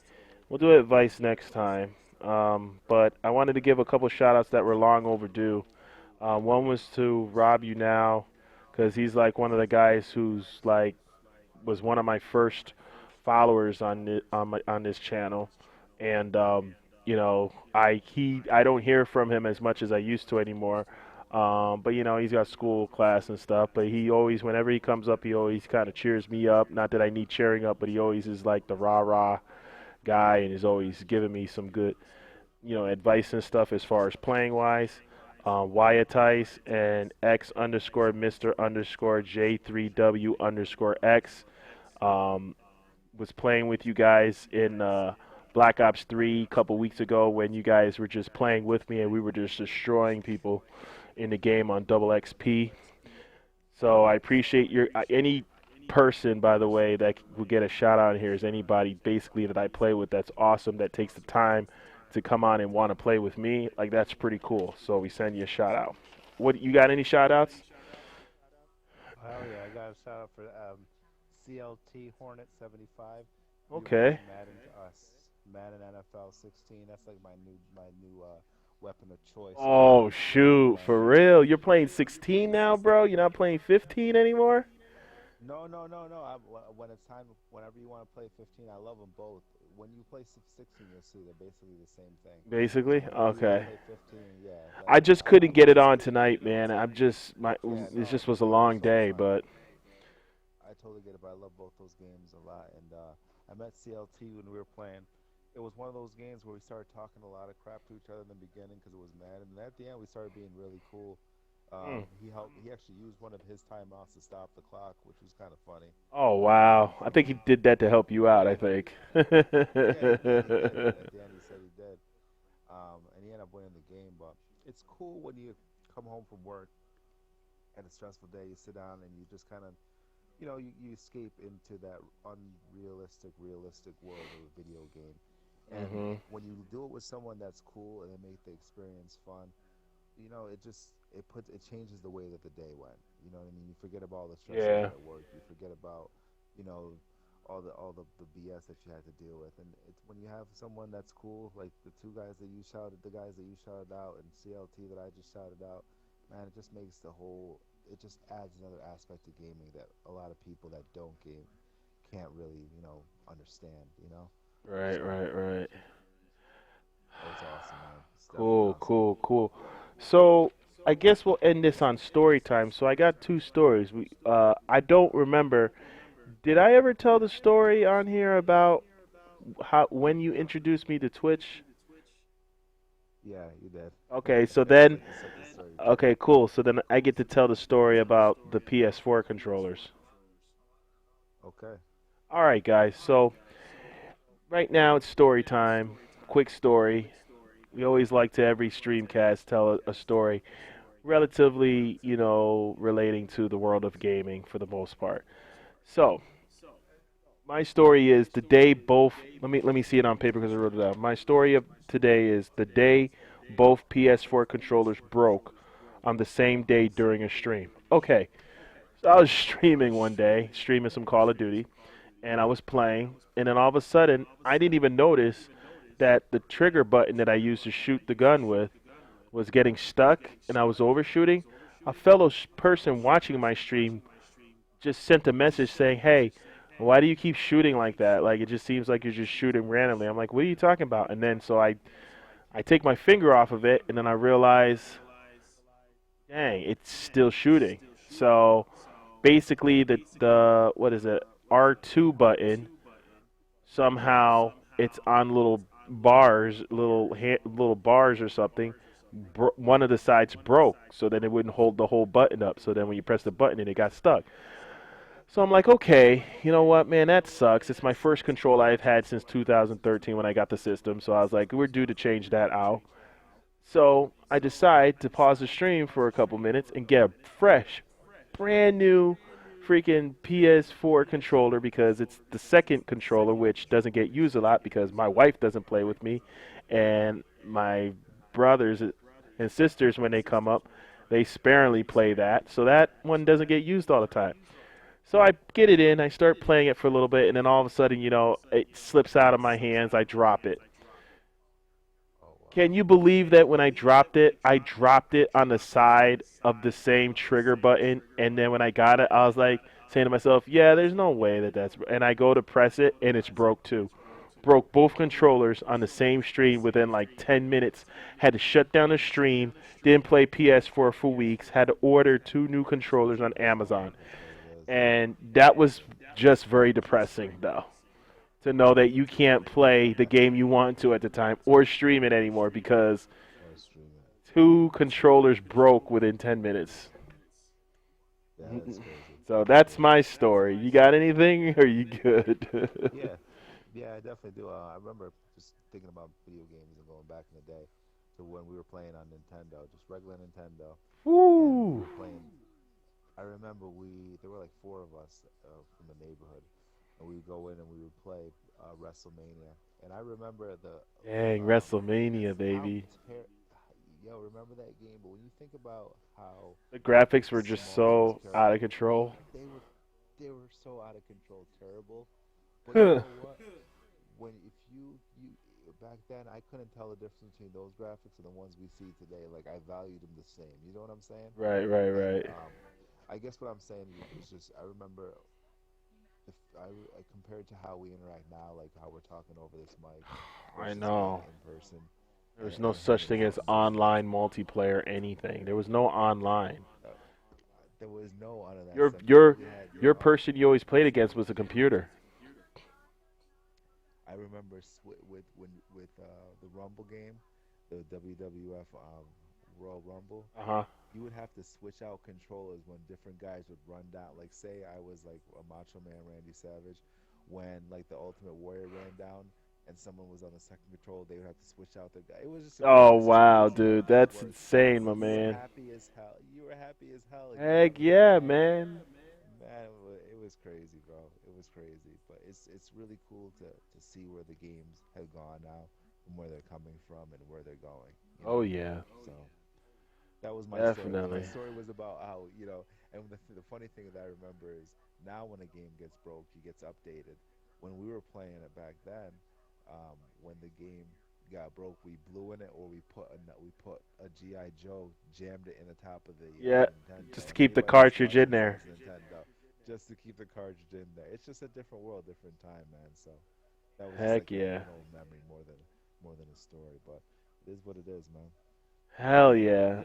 We'll do advice next time. But I wanted to give a couple shout outs that were long overdue. One was to Rob You Now, because he's like one of the guys who's like was one of my first followers on this channel, and I don't hear from him as much as I used to anymore. But he's got school class and stuff. But he always, whenever he comes up, he always kind of cheers me up. Not that I need cheering up, but he always is like the rah rah guy, and is always giving me some good advice and stuff as far as playing wise. Wyatt Tice and X underscore Mr. underscore J3W underscore X um, was playing with you guys in Black Ops 3 a couple weeks ago when you guys were just playing with me and we were just destroying people in the game on double XP. So I appreciate your any person, by the way, that will get a shout out here is anybody basically that I play with that's awesome that takes the time to come on and want to play with me. Like that's pretty cool. So we send you a shout out. What you got any shout outs? Hell yeah, I got a shout out for CLT Hornet 75. You Okay. brought Madden to us. Madden NFL 16. That's like my new weapon of choice when it Oh comes to shoot, playing for games. real? You're playing 16 now, bro? You're not playing 15 anymore? No, no, no, no. When it's time, whenever you want to play 15, I love them both. When you play 16, you'll see they're basically the same thing. Basically? So whenever you want to Okay. play 15, yeah, I that's just I couldn't love get both it of on them. tonight, man. I'm just my Yeah, it no, just was a no, long it's totally day, fine. but I totally get it, but I love both those games a lot. And I met CLT when we were playing. It was one of those games where we started talking a lot of crap to each other in the beginning because it was mad, and then at the end we started being really cool. Mm. He helped. He actually used one of his timeouts to stop the clock, which was kind of funny. Oh wow! I think he did that to help you out. I think. Yeah, he did. He did. At the end, he said he did. And he ended up winning the game. But it's cool when you come home from work at a stressful day. You sit down and you just kind of, you escape into that unrealistic, realistic world of a video game. And Mhm. when you do it with someone that's cool and they make the experience fun, it changes the way that the day went. You know what I mean? You forget about all the stress you Yeah. had at work. You forget about, you know, all the BS that you had to deal with. And it's when you have someone that's cool, like the guys that you shouted out, and CLT that I just shouted out, man, it just adds another aspect to gaming that a lot of people that don't game can't really, understand. Right. So Right. Right. it's awesome, man. It's definitely Cool. awesome. Cool. Cool. So I guess we'll end this on story time. So I got two stories. I don't remember. Did I ever tell the story on here about how when you introduced me to Twitch? Yeah, you did. Okay, so That was then, like the second story you told. okay, cool. So then I get to tell the story about the PS4 controllers. Okay. All right, guys. So right now it's story time. Quick story. We always like to every streamcast tell a story relatively, relating to the world of gaming for the most part. So my story is the day both. Let me see it on paper because I wrote it down. My story of today is the day both PS4 controllers broke on the same day during a stream. Okay, so I was streaming one day, streaming some Call of Duty, and I was playing, and then all of a sudden, I didn't even notice that the trigger button that I used to shoot the gun with was getting stuck, and I was overshooting. A fellow person watching my stream just sent a message saying, "Hey, why do you keep shooting like that? Like it just seems like you're just shooting randomly." I'm like, "What are you talking about?" And then so I take my finger off of it, and then I realize, dang, it's still shooting. So basically, the what is it, R2 button, somehow it's on little bars, little bars or something. One of the sides broke, so then it wouldn't hold the whole button up. So then when you press the button, it got stuck. So I'm like, okay, you know what, man, that sucks. It's my first controller I've had since 2013 when I got the system. So I was like, we're due to change that out. So I decide to pause the stream for a couple minutes and get a fresh, brand new freaking PS4 controller because it's the second controller, which doesn't get used a lot because my wife doesn't play with me, and my brothers and sisters, when they come up, they sparingly play that. So that one doesn't get used all the time. So I get it in, I start playing it for a little bit, and then all of a sudden, it slips out of my hands. I drop it. Oh wow. Can you believe that when I dropped it on the side of the same trigger button, and then when I got it, I was like saying to myself, "Yeah, there's no way that that's." And I go to press it, and it's broke too. Broke both controllers on the same stream within like 10 minutes. Had to shut down the stream. Didn't play PS4 for weeks. Had to order two new controllers on Amazon, That's and that was just very depressing, though, to know that you can't play the game you want to at the time or stream it anymore because or streaming. two controllers broke within 10 minutes. Yeah, that's crazy. So That's that's crazy. my story. You got anything? Or are you good? Yeah, yeah, I definitely do. I remember just thinking about video games and going back in the day to when we were playing on Nintendo, just regular Nintendo, and we Woo! were playing. I remember there were like four of us from the neighborhood, and we would go in and we would play WrestleMania. And I remember Dang, um, WrestleMania, how baby. yo, remember that game? But when you think about how The graphics were just small those so out of characters, control. they were they were so out of control, terrible. But you know what? When if you back then, I couldn't tell the difference between those graphics and the ones we see today. Like I valued them the same. You know what I'm saying? Right, right, And right. I guess what I'm saying is just I remember if I compared to how we interact now, like how we're talking over this mic I versus being know. in person There was no and such hanging thing out as and doing that. online multiplayer anything. There was no online. Uh, there was no out of that Your stuff. You your only had your person you always played against was a computer. I remember with the Rumble game, the WWF. Royal Rumble, Uh huh. you would have to switch out controllers when different guys would run down. Like, say I was like a Macho Man Randy Savage, when like the Ultimate Warrior ran down and someone was on the second controller, they would have to switch out their guy. It was just a Oh crazy wow, situation dude, like that that's where insane, my you were man. happy as hell. You were happy as hell, and you Heck wanted to yeah, win. man. Man, it was crazy, bro. It was crazy, but it's really cool to see where the games have gone now, and where they're coming from, and where they're going. You Oh know, yeah, so that was my story. My definitely. story was about how, and the funny thing that I remember is now when a game gets broke, it gets updated. When we were playing it back then, when the game got broke, we blew in it, or we put a GI Joe, jammed it in the top of Yeah, the just to Nintendo. keep the Anybody that's cartridge in watching there. knows Nintendo, just to keep the cartridge in there. It's just a different world, different time, man. So that was just Heck like yeah. an old memory more than a story, but it is what it is, man. Hell yeah.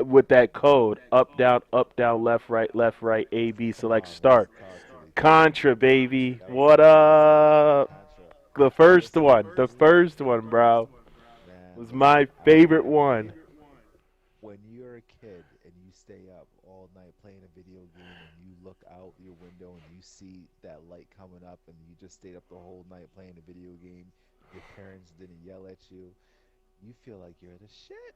With that code, up, down, left, right, A, B, Come select, on, let's start. talk to me. Come on. Contra, baby. What That was some up? Contra. The first Listen, one. The first one, bro. man, Was listen. my favorite one. When you're a kid and you stay up all night playing a video game and you look out your window and you see that light coming up and you just stayed up the whole night playing a video game, your parents didn't yell at you, you feel like you're the shit.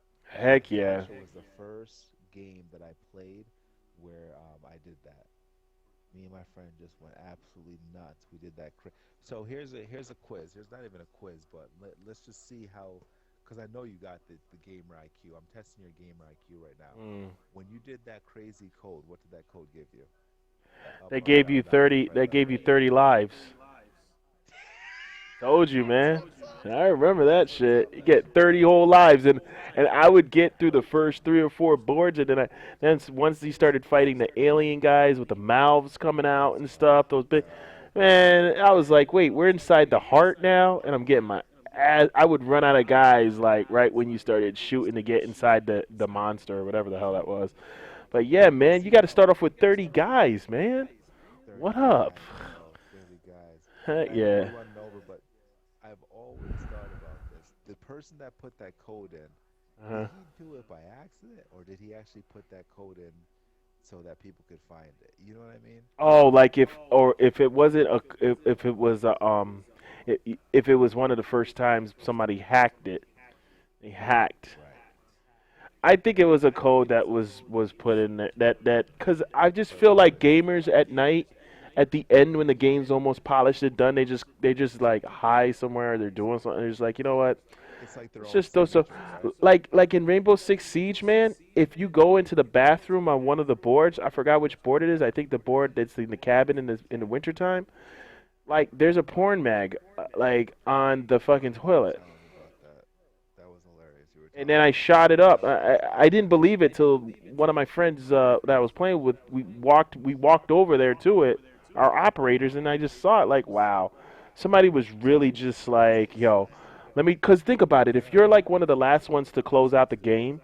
And Heck yeah. Contra was the first game that I played where I did that. Me and my friend just went absolutely nuts. We did that. So here's a quiz. Here's not even a quiz, but let's just see how. Because I know you got the gamer IQ. I'm testing your gamer IQ right now. Mm. When you did that crazy code, what did that code give you? That up, They up, gave down, you down, 30. left, right, They left. gave you 30 lives. Told you, That's man. what's up. I remember that That's what's shit. up, You man. get 30 whole lives, and I would get through the first three or four boards, and once he started fighting the alien guys with the mouths coming out and Oh stuff, my those big, God. man, I was like, wait, we're inside the heart now, and I'm getting my ass. I would run out of guys like right when you started shooting to get inside the monster or whatever the hell that was. But yeah, man, you got to start off with 30 guys, man. 30 What up? guys, bro. 30 guys. And I know we're Yeah. running over, but I've always thought about this. The person that put that code in, did Uh-huh. he do it by accident or did he actually put that code in so that people could find it? You know what I mean? Oh, like if it wasn't a if it was a if it was one of the first times somebody hacked it, they hacked. Right. I think it was a code that was put in there that because I just feel like gamers at night, at the end when the game's almost polished and done, they just like high somewhere, they're doing something. They're just like, you know what? It's like their It's own just those so signatures, right? like in Rainbow Six Siege, man. If you go into the bathroom on one of the boards, I forgot which board it is. I think the board that's in the cabin in the wintertime. Like there's a porn mag like on the fucking You were toilet. telling me about that. That was hilarious. You were And telling then me I about that. shot it up. I didn't believe it till one of my friends that I was playing with. We walked over there to it, our operators, and I just saw it. Like, wow, somebody was really just like, yo, let me. Cause think about it. If you're like one of the last ones to close out the game,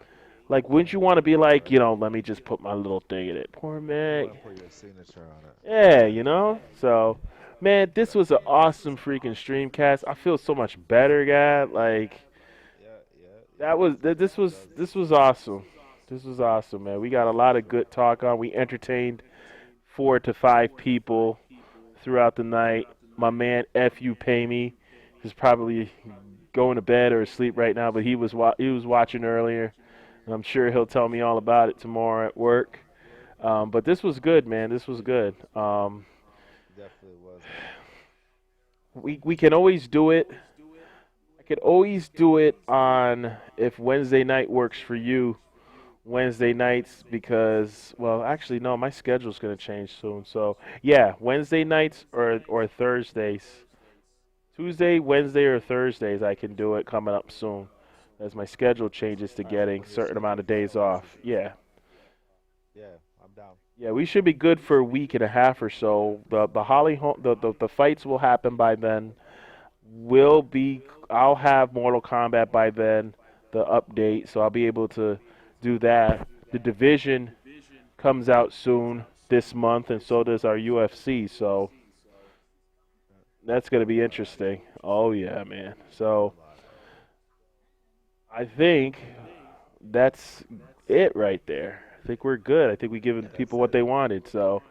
like, wouldn't you want to be like, let me just put my little thing in it. Poor You want Meg. to put your signature on it. Yeah, you know. So, man, this was an awesome freaking streamcast. I feel so much better, guy. Like. Yeah, yeah, That yeah. was th- It this was does. this was awesome. This was awesome, man. We got a lot of good talk on. We entertained 4 to 5 people throughout the night. My man F. Pay Me is probably going to bed or asleep right now, but he was watching earlier, and I'm sure he'll tell me all about it tomorrow at work. But this was good, man. This was good. It definitely was, man. We can always do it. I could always do it on if Wednesday night works for you. Wednesday nights because well actually no my schedule's going to change soon so yeah Wednesday nights or Thursdays, Tuesday, Wednesday, or Thursdays I can do it coming up soon as my schedule changes to All right, getting when your certain amount schedule of days finalizes. off. Yeah, I'm down. Yeah, we should be good for a week and a half or so. The Holly the fights will happen by then. Will be I'll have Mortal Kombat by then, the update, so I'll be able to do that. The division comes out soon this month, and so does our UFC. So that's going to There'll be be a lot of action. interesting. Oh yeah, man. There'll be So a lot. I think that's it right there. I think we're good. I think we given Yeah, that's people what it. they wanted. So,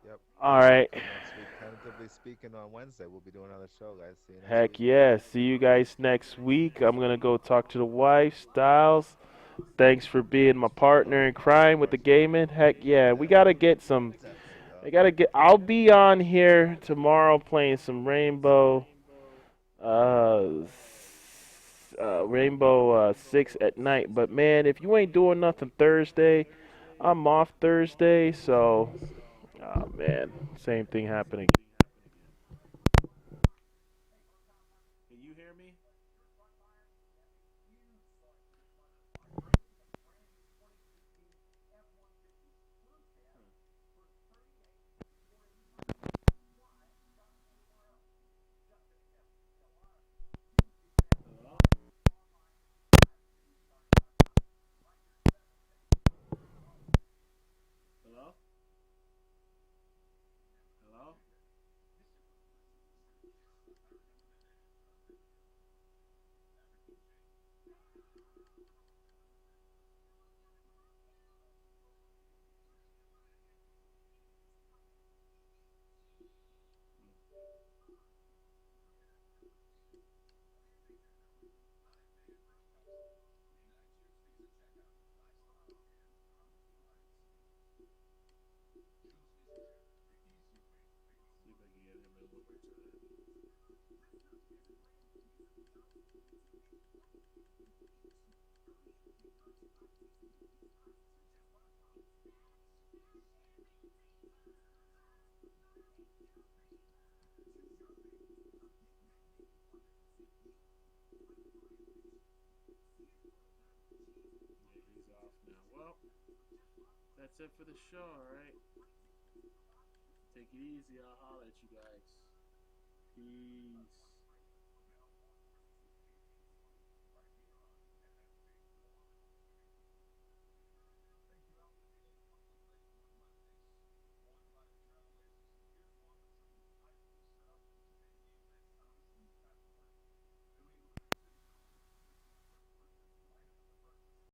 Yep. all Look out right. for next week. Tentatively speaking, on Wednesday, we'll be doing another show, guys. See you next Heck week. yeah. See you guys next week. I'm gonna go talk to the wife, Styles. Thanks for being my partner in crime with the gaming. Heck yeah. We gotta get some. Definitely, I dog. gotta get. I'll be on here tomorrow playing some uh, Rainbow 6 at night. But man, if you ain't doing nothing Thursday, I'm off Thursday. So, oh man, same thing happening. Can you hear me? Hello? Hello? Hello? See if I can get him in one more time. Yeah, he's off now. Well, that's it for the show, alright? Take it easy. I'll holler at you guys. Peace.